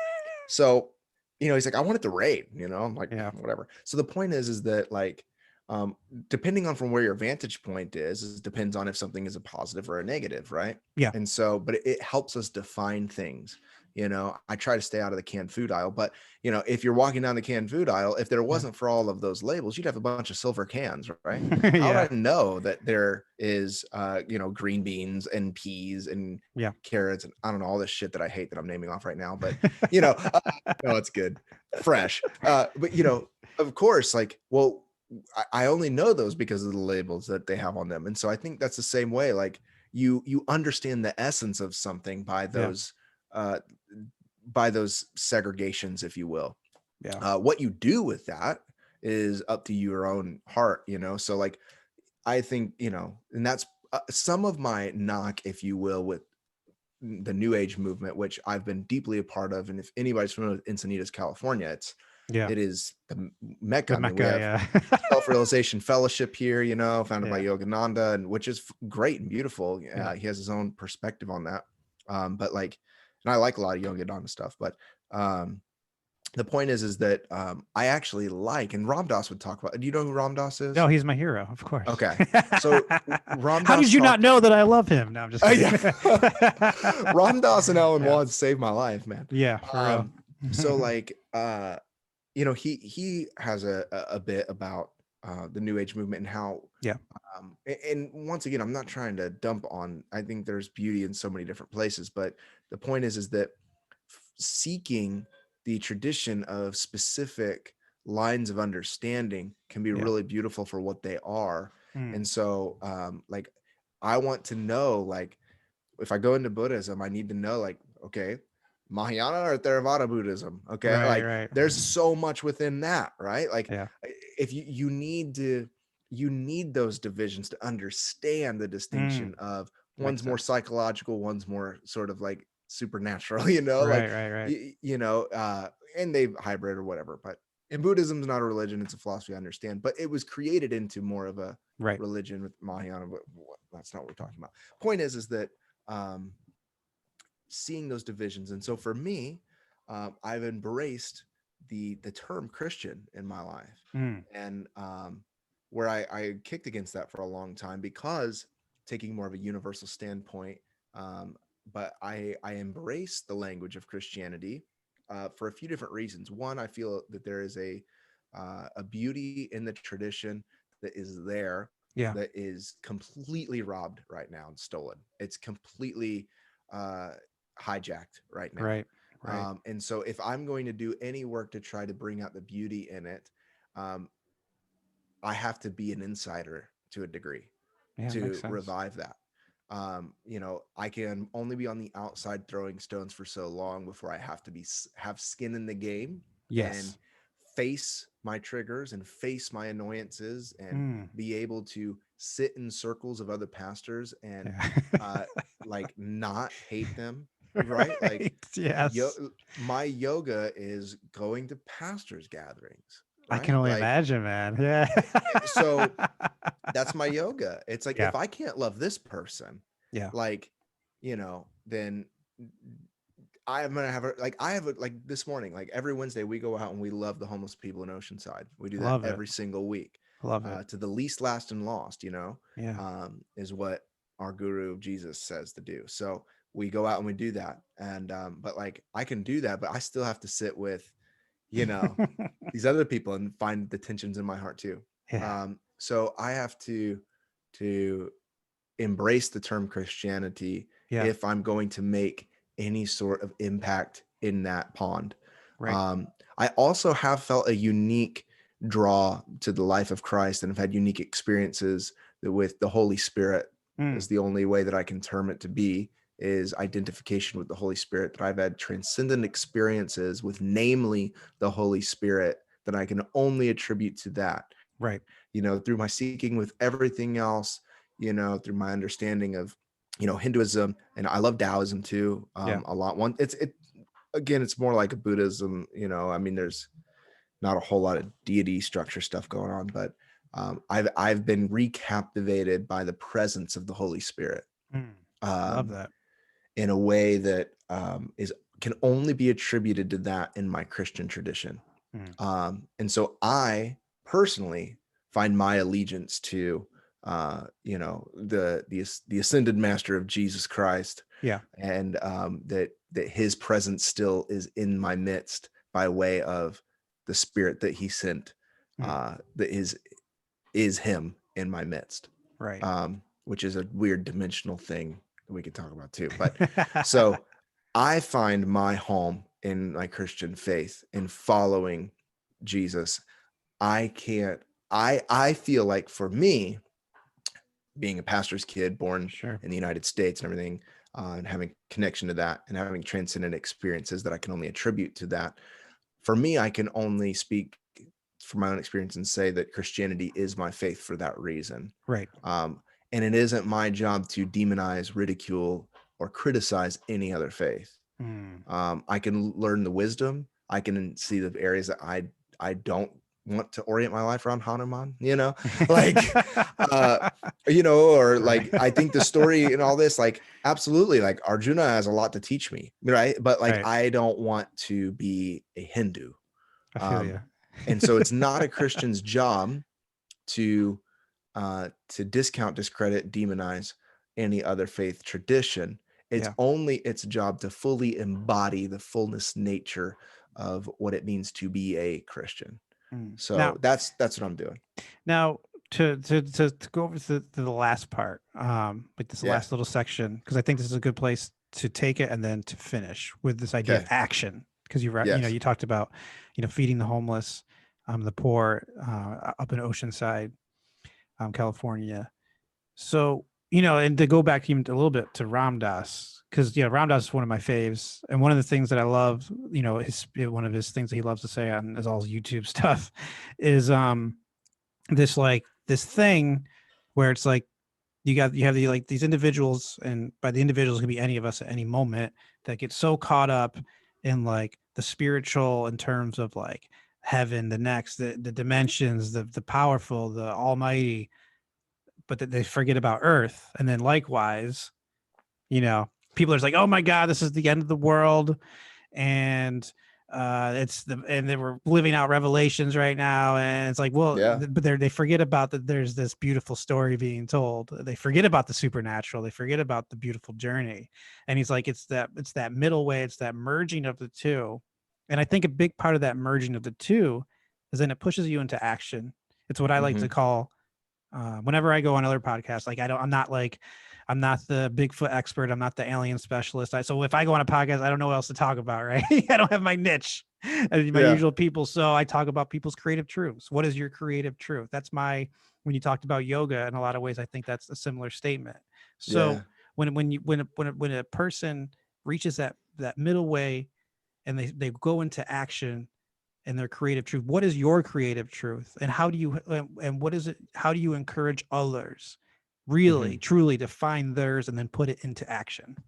Speaker 2: So, he's like, I want it to rain, I'm like,
Speaker 1: Yeah.
Speaker 2: whatever. So the point is that like, um, depending on from where your vantage point is depends on if something is a positive or a negative. Right.
Speaker 1: Yeah.
Speaker 2: And so, but it helps us define things. I try to stay out of the canned food aisle, but if you're walking down the canned food aisle, if there
Speaker 1: Yeah.
Speaker 2: wasn't for all of those labels, you'd have a bunch of silver cans, right? How would
Speaker 1: Yeah.
Speaker 2: I know that there is, green beans and peas and
Speaker 1: Yeah.
Speaker 2: carrots and I don't know, all this shit that I hate that I'm naming off right now, but no, it's good, fresh. But of course, like, well, I only know those because of the labels that they have on them, and so I think that's the same way. Like you understand the essence of something
Speaker 1: Yeah.
Speaker 2: uh, by those segregations, if you will.
Speaker 1: Yeah.
Speaker 2: What you do with that is up to your own heart, So like, I think, and that's some of my knock, if you will, with the new age movement, which I've been deeply a part of. And if anybody's familiar with Encinitas, California,
Speaker 1: Yeah.
Speaker 2: it is the Mecca.
Speaker 1: The
Speaker 2: I mean, we
Speaker 1: Mecca.
Speaker 2: have
Speaker 1: Yeah.
Speaker 2: self-realization fellowship here, founded by
Speaker 1: Yeah.
Speaker 2: Yogananda, and which is great and beautiful.
Speaker 1: Yeah.
Speaker 2: He has his own perspective on that. But like, and I like a lot of Yogananda stuff, but um, the point is that I actually like, and Ram Dass would talk about. Do you know who Ram Dass is?
Speaker 1: No, he's my hero, of course.
Speaker 2: Okay, so Ram
Speaker 1: How
Speaker 2: Dass
Speaker 1: did you not
Speaker 2: talked.
Speaker 1: know that I love him? No, I'm just kidding.
Speaker 2: Yeah, Ram Dass and Alan
Speaker 1: Yeah.
Speaker 2: Watts saved my life, man.
Speaker 1: Yeah, for real.
Speaker 2: So like, he has a bit about the New Age movement and how.
Speaker 1: Yeah.
Speaker 2: And once again, I'm not trying to dump on. I think there's beauty in so many different places, but the point is that seeking the tradition of specific lines of understanding can be
Speaker 1: Yeah.
Speaker 2: really beautiful for what they are.
Speaker 1: Mm.
Speaker 2: And so, like, I want to know, like, if I go into Buddhism, I need to know, like, okay, Mahayana or Theravada Buddhism. Okay.
Speaker 1: Right,
Speaker 2: Like,
Speaker 1: right.
Speaker 2: there's so much within that, right? Like,
Speaker 1: Yeah.
Speaker 2: if you need to, you need those divisions to understand the distinction of one's
Speaker 1: Makes
Speaker 2: more
Speaker 1: sense.
Speaker 2: psychological, one's more sort of like supernatural, you know, like,
Speaker 1: Right.
Speaker 2: you know, and they hybrid or whatever. But and Buddhism is not a religion; it's a philosophy, I understand. But it was created into more of a
Speaker 1: Right.
Speaker 2: religion with Mahayana. But that's not what we're talking about. Point is that um, seeing those divisions, and so for me, I've embraced the term Christian in my life,
Speaker 1: Mm.
Speaker 2: and where I kicked against that for a long time because taking more of a universal standpoint. But I embrace the language of Christianity for a few different reasons. One, I feel that there is a beauty in the tradition that is there
Speaker 1: Yeah.
Speaker 2: that is completely robbed right now and stolen. It's completely uh, hijacked right now.
Speaker 1: Right.
Speaker 2: And so, if I'm going to do any work to try to bring out the beauty in it, um, I have to be an insider to a degree
Speaker 1: Yeah, makes
Speaker 2: to
Speaker 1: sense.
Speaker 2: revive that. You know, I can only be on the outside throwing stones for so long before I have to have skin in the game and
Speaker 1: Yes.
Speaker 2: face my triggers and face my annoyances and
Speaker 1: Mm.
Speaker 2: be able to sit in circles of other pastors and
Speaker 1: Yeah.
Speaker 2: uh like not hate them, right? Like
Speaker 1: Right. Yes.
Speaker 2: my yoga is going to pastors gatherings,
Speaker 1: I can
Speaker 2: right?
Speaker 1: only
Speaker 2: Like
Speaker 1: imagine, man. Yeah.
Speaker 2: so that's my yoga. It's like
Speaker 1: Yeah.
Speaker 2: if I can't love this person,
Speaker 1: Yeah.
Speaker 2: like, you know, then I'm gonna have like I have like this morning, like every Wednesday we go out and we love the homeless people in Oceanside. We do that
Speaker 1: Love it.
Speaker 2: every single week.
Speaker 1: Love it.
Speaker 2: To the least, last, and lost, you know,
Speaker 1: Yeah.
Speaker 2: is what our guru Jesus says to do. So we go out and we do that. And but like I can do that, but I still have to sit with, you know, these other people and find the tensions in my heart too.
Speaker 1: Yeah.
Speaker 2: So I have to embrace the term Christianity
Speaker 1: Yeah.
Speaker 2: if I'm going to make any sort of impact in that pond.
Speaker 1: Right.
Speaker 2: Um, I also have felt a unique draw to the life of Christ and have had unique experiences with the Holy Spirit.
Speaker 1: Mm.
Speaker 2: Is the only way that I can term it to be, is identification with the Holy Spirit, that I've had transcendent experiences with, namely the Holy Spirit, that I can only attribute to that.
Speaker 1: Right.
Speaker 2: You know, through my seeking with everything else, you know, through my understanding of, you know, Hinduism, and I love Taoism too,
Speaker 1: Yeah.
Speaker 2: a lot. One, it again, it's more like a Buddhism, you know. I mean, there's not a whole lot of deity structure stuff going on, but I've been recaptivated by the presence of the Holy Spirit
Speaker 1: Mm. Love
Speaker 2: um,
Speaker 1: that.
Speaker 2: in a way that is can only be attributed to that in my Christian tradition.
Speaker 1: Mm.
Speaker 2: And so I personally find my allegiance to you know, the ascended master of Jesus Christ,
Speaker 1: Yeah.
Speaker 2: and that his presence still is in my midst by way of the Spirit that he sent,
Speaker 1: Mm.
Speaker 2: that is him in my midst,
Speaker 1: Right.
Speaker 2: which is a weird dimensional thing that we could talk about too. But so I find my home in my Christian faith in following Jesus. I can't, I feel like for me, being a pastor's kid born
Speaker 1: Sure.
Speaker 2: in the United States and everything, and having connection to that and having transcendent experiences that I can only attribute to that. For me, I can only speak from my own experience and say that Christianity is my faith for that reason.
Speaker 1: Right.
Speaker 2: Um, and it isn't my job to demonize, ridicule, or criticize any other faith.
Speaker 1: Mm.
Speaker 2: I can learn the wisdom. I can see the areas that I don't want to orient my life around Hanuman, you know, like, you know, or
Speaker 1: Right.
Speaker 2: like, I think the story and all this, like, absolutely, like Arjuna has a lot to teach me, right? But like,
Speaker 1: Right.
Speaker 2: I don't want to be a Hindu.
Speaker 1: I feel
Speaker 2: Um,
Speaker 1: you.
Speaker 2: and so it's not a Christian's job to discount, discredit, demonize any other faith tradition. It's
Speaker 1: Yeah.
Speaker 2: only its job to fully embody the fullness nature of what it means to be a Christian.
Speaker 1: Mm.
Speaker 2: So that's what I'm doing.
Speaker 1: Now to go over to the last part, like this
Speaker 2: Yeah.
Speaker 1: last little section, because I think this is a good place to take it and then to finish with this idea of
Speaker 2: Okay.
Speaker 1: action. Because you
Speaker 2: Yes.
Speaker 1: you talked about, feeding the homeless, the poor, up in Oceanside, California. So, and to go back even a little bit to Ram Dass, because Ram Dass is one of my faves, and one of the things that I love, one of his things that he loves to say on is all his YouTube stuff, is this thing where it's like you have the like these individuals, and by the individuals can be any of us at any moment, that get so caught up in like the spiritual in terms of like heaven, the next, the dimensions, the powerful, the almighty, but that they forget about earth. And then likewise, people are just like, oh my God, this is the end of the world. And and they were living out revelations right now, and it's like, well,
Speaker 2: Yeah.
Speaker 1: but they forget about that there's this beautiful story being told. They forget about the supernatural, they forget about the beautiful journey. And he's like, it's that middle way, it's that merging of the two. And I think a big part of that merging of the two is then it pushes you into action. It's what I like to
Speaker 2: Hmm.
Speaker 1: call, whenever I go on other podcasts, like I'm not the Bigfoot expert. I'm not the alien specialist. So if I go on a podcast, I don't know what else to talk about, right? I don't have my niche, my
Speaker 2: Yeah.
Speaker 1: usual people. So I talk about people's creative truths. What is your creative truth? When you talked about yoga, in a lot of ways, I think that's a similar statement. So
Speaker 2: Yeah.
Speaker 1: when a person reaches that middle way, and they go into action and their creative truth, what is your creative truth, and how do you, and what is it, how do you encourage others really
Speaker 2: Hmm.
Speaker 1: truly to find theirs and then put it into action?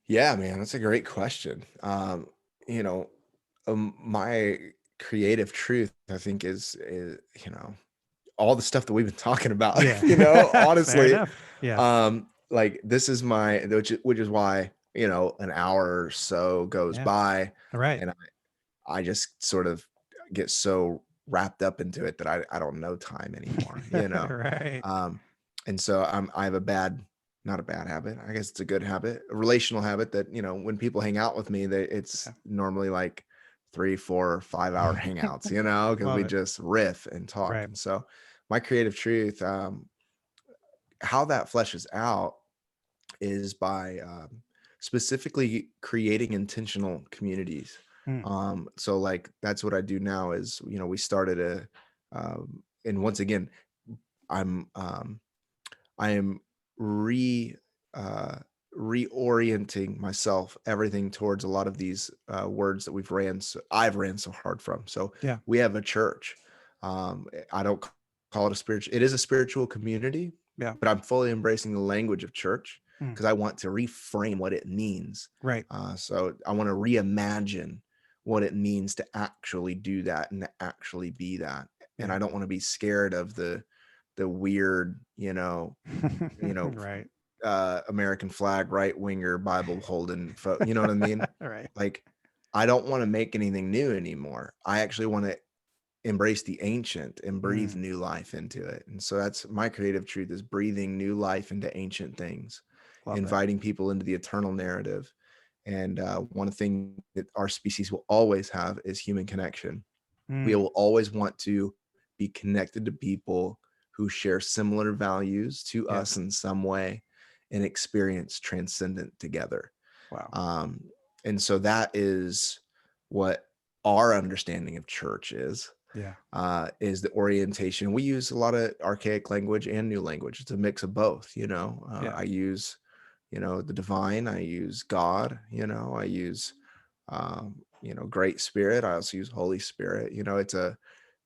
Speaker 2: Yeah, man, that's a great question. You know, my creative truth, I think, is all the stuff that we've been talking about.
Speaker 1: Yeah. Fair
Speaker 2: Honestly,
Speaker 1: enough. Yeah.
Speaker 2: like this is which is why an hour or so goes
Speaker 1: Yeah.
Speaker 2: by,
Speaker 1: All right.
Speaker 2: and I just sort of get so wrapped up into it that I don't know time anymore.
Speaker 1: Right.
Speaker 2: Um, and so I have not a bad habit. I guess it's a good habit, a relational habit that, when people hang out with me, it's
Speaker 1: Yeah.
Speaker 2: normally like 3, 4, 5 hour hangouts, because
Speaker 1: Love
Speaker 2: we
Speaker 1: it.
Speaker 2: just riff and talk.
Speaker 1: Right.
Speaker 2: And so my creative truth, how that fleshes out is by specifically creating intentional communities.
Speaker 1: Mm.
Speaker 2: So like that's what I do now is, we started and once again, I'm I am re uh, reorienting myself, everything towards a lot of these words that I've ran so hard from. So
Speaker 1: Yeah.
Speaker 2: we have a church. I don't call it a spiritual. It is a spiritual community,
Speaker 1: Yeah.
Speaker 2: but I'm fully embracing the language of church
Speaker 1: Mm.
Speaker 2: because I want to reframe what it means.
Speaker 1: Right.
Speaker 2: So I want to reimagine what it means to actually do that and to actually be that. And
Speaker 1: Yeah.
Speaker 2: I don't want to be scared of the weird,
Speaker 1: Right.
Speaker 2: American flag, right winger, Bible holding, you know what I mean?
Speaker 1: Right.
Speaker 2: Like, I don't want to make anything new anymore. I actually want to embrace the ancient and breathe
Speaker 1: Mm.
Speaker 2: new life into it. And so that's my creative truth, is breathing new life into ancient things,
Speaker 1: Love it.
Speaker 2: inviting people into the eternal narrative. And one thing that our species will always have is human connection. We
Speaker 1: Mm.
Speaker 2: will always want to be connected to people who share similar values to
Speaker 1: Yeah.
Speaker 2: us in some way and experience transcendent together.
Speaker 1: Wow.
Speaker 2: Um, and so that is what our understanding of church
Speaker 1: Yeah.
Speaker 2: is the orientation. We use a lot of archaic language and new language. It's a mix of both.
Speaker 1: Yeah.
Speaker 2: I use, the divine. I use God. I use, Great Spirit. I also use Holy Spirit.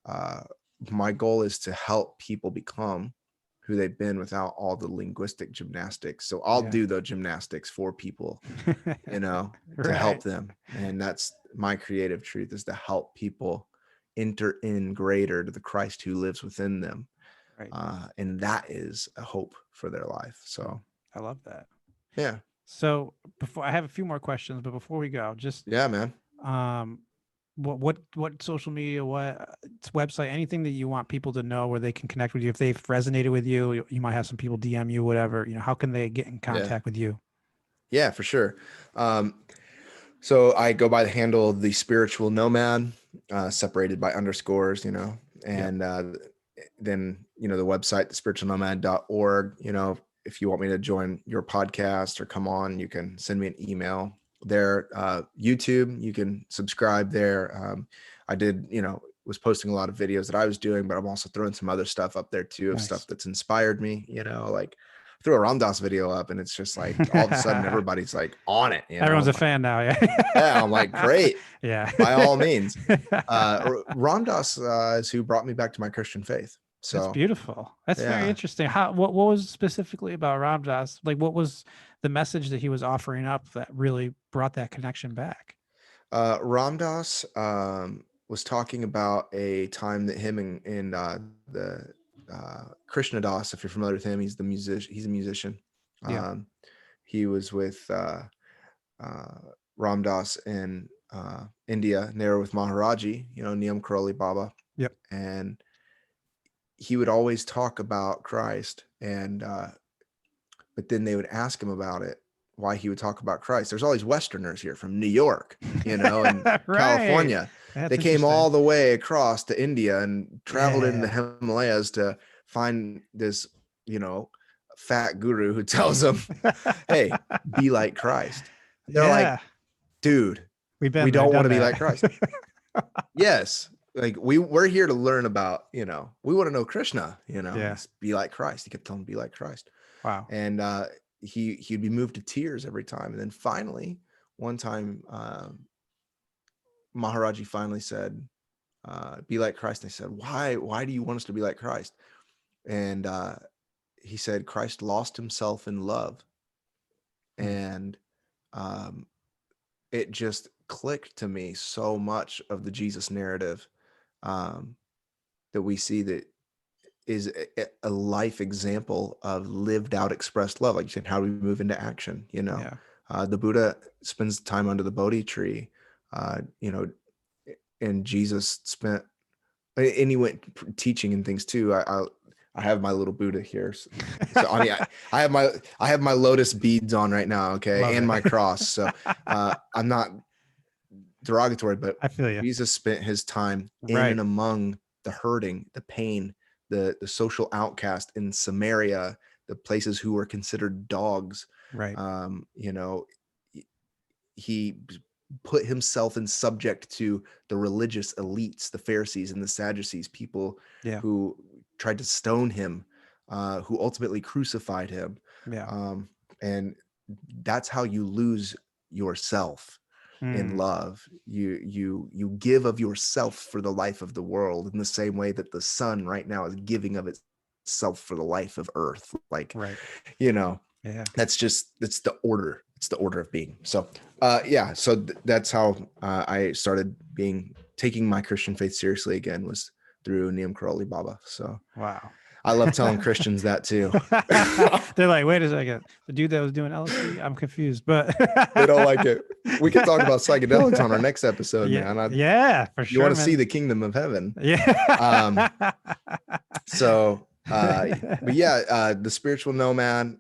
Speaker 2: Uh, my goal is to help people become who they've been without all the linguistic gymnastics. So I'll
Speaker 1: Yeah.
Speaker 2: do the gymnastics for people, to help
Speaker 1: Right.
Speaker 2: them. And that's my creative truth, is to help people enter in greater to the Christ who lives within them.
Speaker 1: Right.
Speaker 2: And that is a hope for their life.
Speaker 1: Mm.
Speaker 2: So,
Speaker 1: I love that.
Speaker 2: yeah.
Speaker 1: So before, I have a few more questions, but before we go, just
Speaker 2: Yeah, man.
Speaker 1: um what social media, website, anything that you want people to know where they can connect with you if they've resonated with you, you might have some people DM you, whatever, how can they get in
Speaker 2: Yeah.
Speaker 1: contact with you?
Speaker 2: Yeah, for sure. So I go by the handle the Spiritual Nomad, separated by underscores,
Speaker 1: Yep.
Speaker 2: and then the website, thespiritualnomad.org. If you want me to join your podcast or come on, you can send me an email there. YouTube, you can subscribe there. I did, was posting a lot of videos that I was doing, but I'm also throwing some other stuff up there too, of stuff
Speaker 1: Nice.
Speaker 2: that's inspired me, like throw a Ram Dass video up, and it's just like all of a sudden everybody's like on it.
Speaker 1: Everyone's a
Speaker 2: I'm like,
Speaker 1: fan now. Yeah.
Speaker 2: yeah, I'm like, great,
Speaker 1: Yeah.
Speaker 2: by all means. Ram Dass is who brought me back to my Christian faith.
Speaker 1: That's
Speaker 2: So
Speaker 1: beautiful. That's very
Speaker 2: yeah.
Speaker 1: interesting. What was specifically about Ram Dass? Like, what was the message that he was offering up that really brought that connection back?
Speaker 2: Ram Dass was talking about a time that him and the Krishna Das, if you're familiar with him, he's the musician. He's a musician.
Speaker 1: Yeah.
Speaker 2: He was with Ram Dass in India, and they were with Maharaji, Niyam Karoli Baba.
Speaker 1: Yep.
Speaker 2: And he would always talk about Christ, and but then they would ask him about it, why he would talk about Christ. There's all these Westerners here from New York, and
Speaker 1: Right.
Speaker 2: California.
Speaker 1: That's
Speaker 2: they came
Speaker 1: interesting.
Speaker 2: all the way across to India and traveled in the
Speaker 1: Yeah.
Speaker 2: Himalayas to find this, fat guru who tells them, hey, be like Christ. They're like, dude, we don't want to be like Christ. Yes. Like we're here to learn about, we want to know Krishna, be like Christ. He kept telling him, be like Christ.
Speaker 1: Wow.
Speaker 2: And he'd be moved to tears every time. And then finally, one time, Maharaji finally said, be like Christ. And they said, why do you want us to be like Christ? And he said, Christ lost himself in love. And it just clicked to me so much of the Jesus narrative that we see that is a life example of lived out expressed love. Like you said, how do we move into action? The Buddha spends time under the Bodhi tree, and Jesus spent, and he went teaching and things too. I have my little Buddha here. So I mean, I have my lotus beads on right now. Okay.
Speaker 1: Love
Speaker 2: and
Speaker 1: it.
Speaker 2: my cross. So I'm not derogatory, but
Speaker 1: I feel you.
Speaker 2: Jesus spent his time in and among the hurting, the pain, the social outcast in Samaria, the places who were considered dogs.
Speaker 1: Right.
Speaker 2: He put himself in subject to the religious elites, the Pharisees and the Sadducees, people who tried to stone him, who ultimately crucified him. And that's how you lose yourself in love. You give of yourself for the life of the world, in the same way that the sun right now is giving of itself for the life of earth. Like, that's the order. It's the order of being. So that's how I started taking my Christian faith seriously again, was through Niyam Karoli Baba. So
Speaker 1: wow.
Speaker 2: I love telling Christians that too.
Speaker 1: They're like, wait a second, the dude that was doing LSD, I'm confused, but
Speaker 2: they don't like it. We can talk about psychedelics on our next episode, man.
Speaker 1: For sure.
Speaker 2: You want to see the kingdom of heaven.
Speaker 1: Yeah.
Speaker 2: The Spiritual Nomad.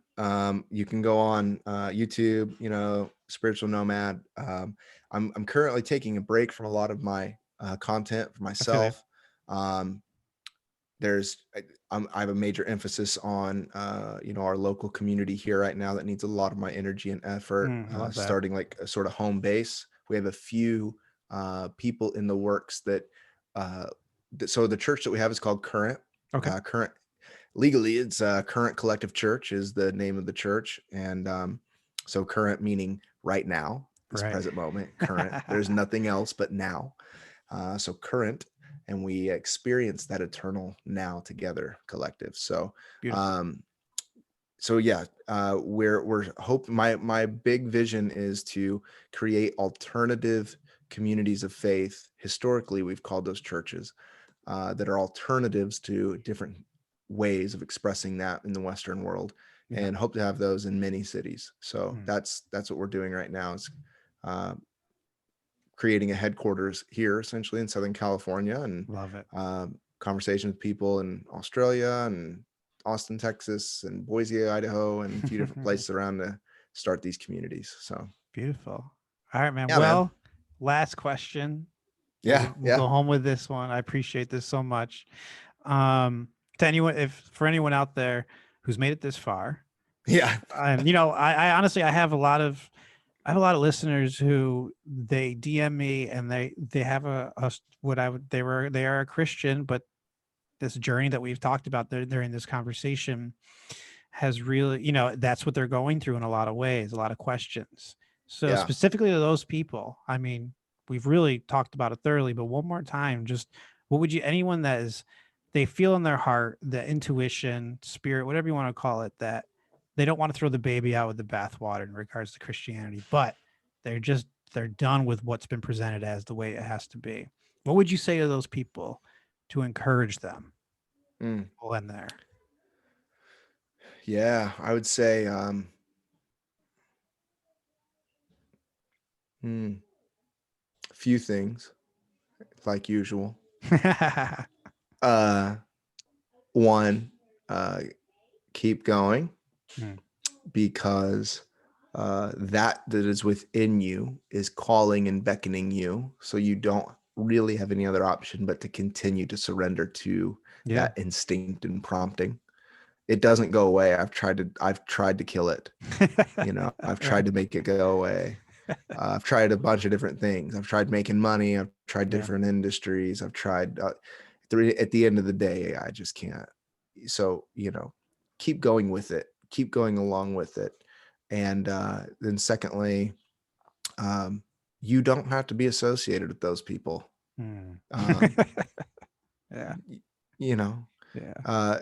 Speaker 2: You can go on YouTube, Spiritual Nomad. I'm currently taking a break from a lot of my content for myself. I have a major emphasis on our local community here right now that needs a lot of my energy and effort. Starting like a sort of home base. We have a few people in the works that so the church that we have is called Current. Current, legally it's Current Collective Church is the name of the church. And so current meaning right now, this present moment, current. There's nothing else but now. So current. And we experience that eternal now together, collective. So, we're hoping. My big vision is to create alternative communities of faith. Historically, we've called those churches that are alternatives to different ways of expressing that in the Western world, and hope to have those in many cities. So that's what we're doing right now. Is creating a headquarters here, essentially in Southern California, and
Speaker 1: love it.
Speaker 2: Conversation with people in Australia and Austin, Texas, and Boise, Idaho, and a few different places around to start these communities. So
Speaker 1: beautiful. All right, man.
Speaker 2: Yeah,
Speaker 1: last question.
Speaker 2: We'll
Speaker 1: go home with this one. I appreciate this so much. To anyone, for anyone out there who's made it this far, and I honestly, I have a lot of listeners who they DM me and they have they are a Christian, but this journey that we've talked about during this conversation, has really, that's what they're going through in a lot of ways, a lot of questions. So
Speaker 2: Yeah.
Speaker 1: specifically to those people, I mean, we've really talked about it thoroughly, but one more time, just what would you, anyone that is, they feel in their heart, the intuition, spirit, whatever you want to call it, that they don't want to throw the baby out with the bathwater in regards to Christianity, but they're done with what's been presented as the way it has to be. What would you say to those people to encourage them?
Speaker 2: Mm.
Speaker 1: We'll end there.
Speaker 2: Yeah, I would say a few things, like usual. Uh, one, keep going,
Speaker 1: Mm.
Speaker 2: because that is within you is calling and beckoning you. So you don't really have any other option but to continue to surrender to
Speaker 1: Yeah.
Speaker 2: that instinct and prompting. It doesn't go away. I've tried to kill it. I've tried to make it go away. I've tried a bunch of different things. I've tried making money. I've tried different industries. I've tried, at the end of the day, I just can't. So, keep going with it, keep going along with it. And then secondly, you don't have to be associated with those people.
Speaker 1: Mm.
Speaker 2: Um,
Speaker 1: Yeah.
Speaker 2: you know,
Speaker 1: Yeah.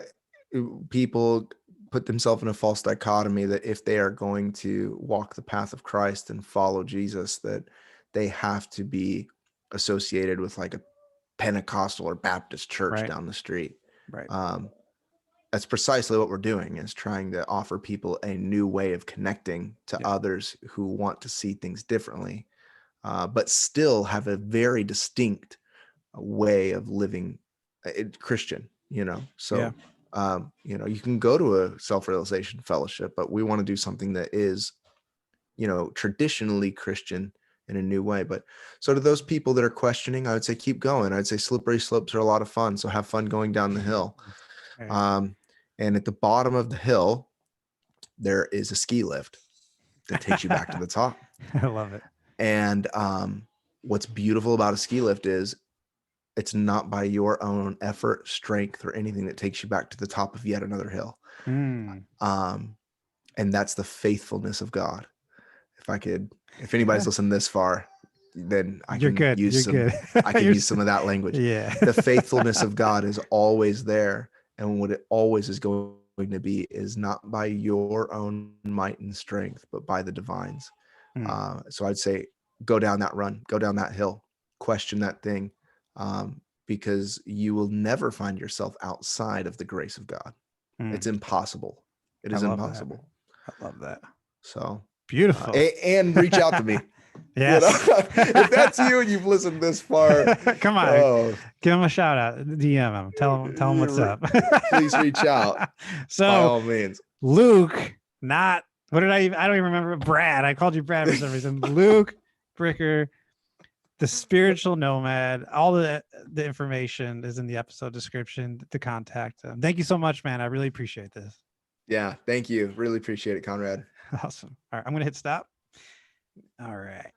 Speaker 2: people put themselves in a false dichotomy that if they are going to walk the path of Christ and follow Jesus, that they have to be associated with like a Pentecostal or Baptist church
Speaker 1: Right.
Speaker 2: down the street.
Speaker 1: Right.
Speaker 2: That's precisely what we're doing, is trying to offer people a new way of connecting to
Speaker 1: Yeah.
Speaker 2: others who want to see things differently, but still have a very distinct way of living Christian, so
Speaker 1: Yeah.
Speaker 2: you can go to a self-realization fellowship, but we want to do something that is, traditionally Christian in a new way. But so to those people that are questioning, I would say keep going. I'd say slippery slopes are a lot of fun, so have fun going down the hill.
Speaker 1: Yeah.
Speaker 2: And at the bottom of the hill there is a ski lift that takes you back to the top.
Speaker 1: I love it.
Speaker 2: And what's beautiful about a ski lift is it's not by your own effort, strength, or anything that takes you back to the top of yet another hill.
Speaker 1: Mm.
Speaker 2: And that's the faithfulness of God. If anybody's listened this far, then I
Speaker 1: You're
Speaker 2: can
Speaker 1: good.
Speaker 2: use
Speaker 1: You're
Speaker 2: some,
Speaker 1: good.
Speaker 2: I can use some of that language.
Speaker 1: Yeah.
Speaker 2: The faithfulness of God is always there. And what it always is going to be is not by your own might and strength, but by the divines. So I'd say go down that run, go down that hill, question that thing, because you will never find yourself outside of the grace of God. It's impossible. It is impossible.
Speaker 1: I love that.
Speaker 2: So
Speaker 1: Beautiful.
Speaker 2: And reach out to me.
Speaker 1: Yes.
Speaker 2: If that's you and you've listened this far,
Speaker 1: come on, give him a shout out, DM him, tell him what's up.
Speaker 2: Please reach out.
Speaker 1: So
Speaker 2: by all means.
Speaker 1: Luke, not what did I don't even remember. Brad, I called you Brad for some reason. Luke Bricker, the Spiritual Nomad. All the information is in the episode description to contact him. Thank you so much, man. I really appreciate this.
Speaker 2: Yeah, thank you. Really appreciate it, Conrad.
Speaker 1: Awesome. All right, I'm gonna hit stop. All right.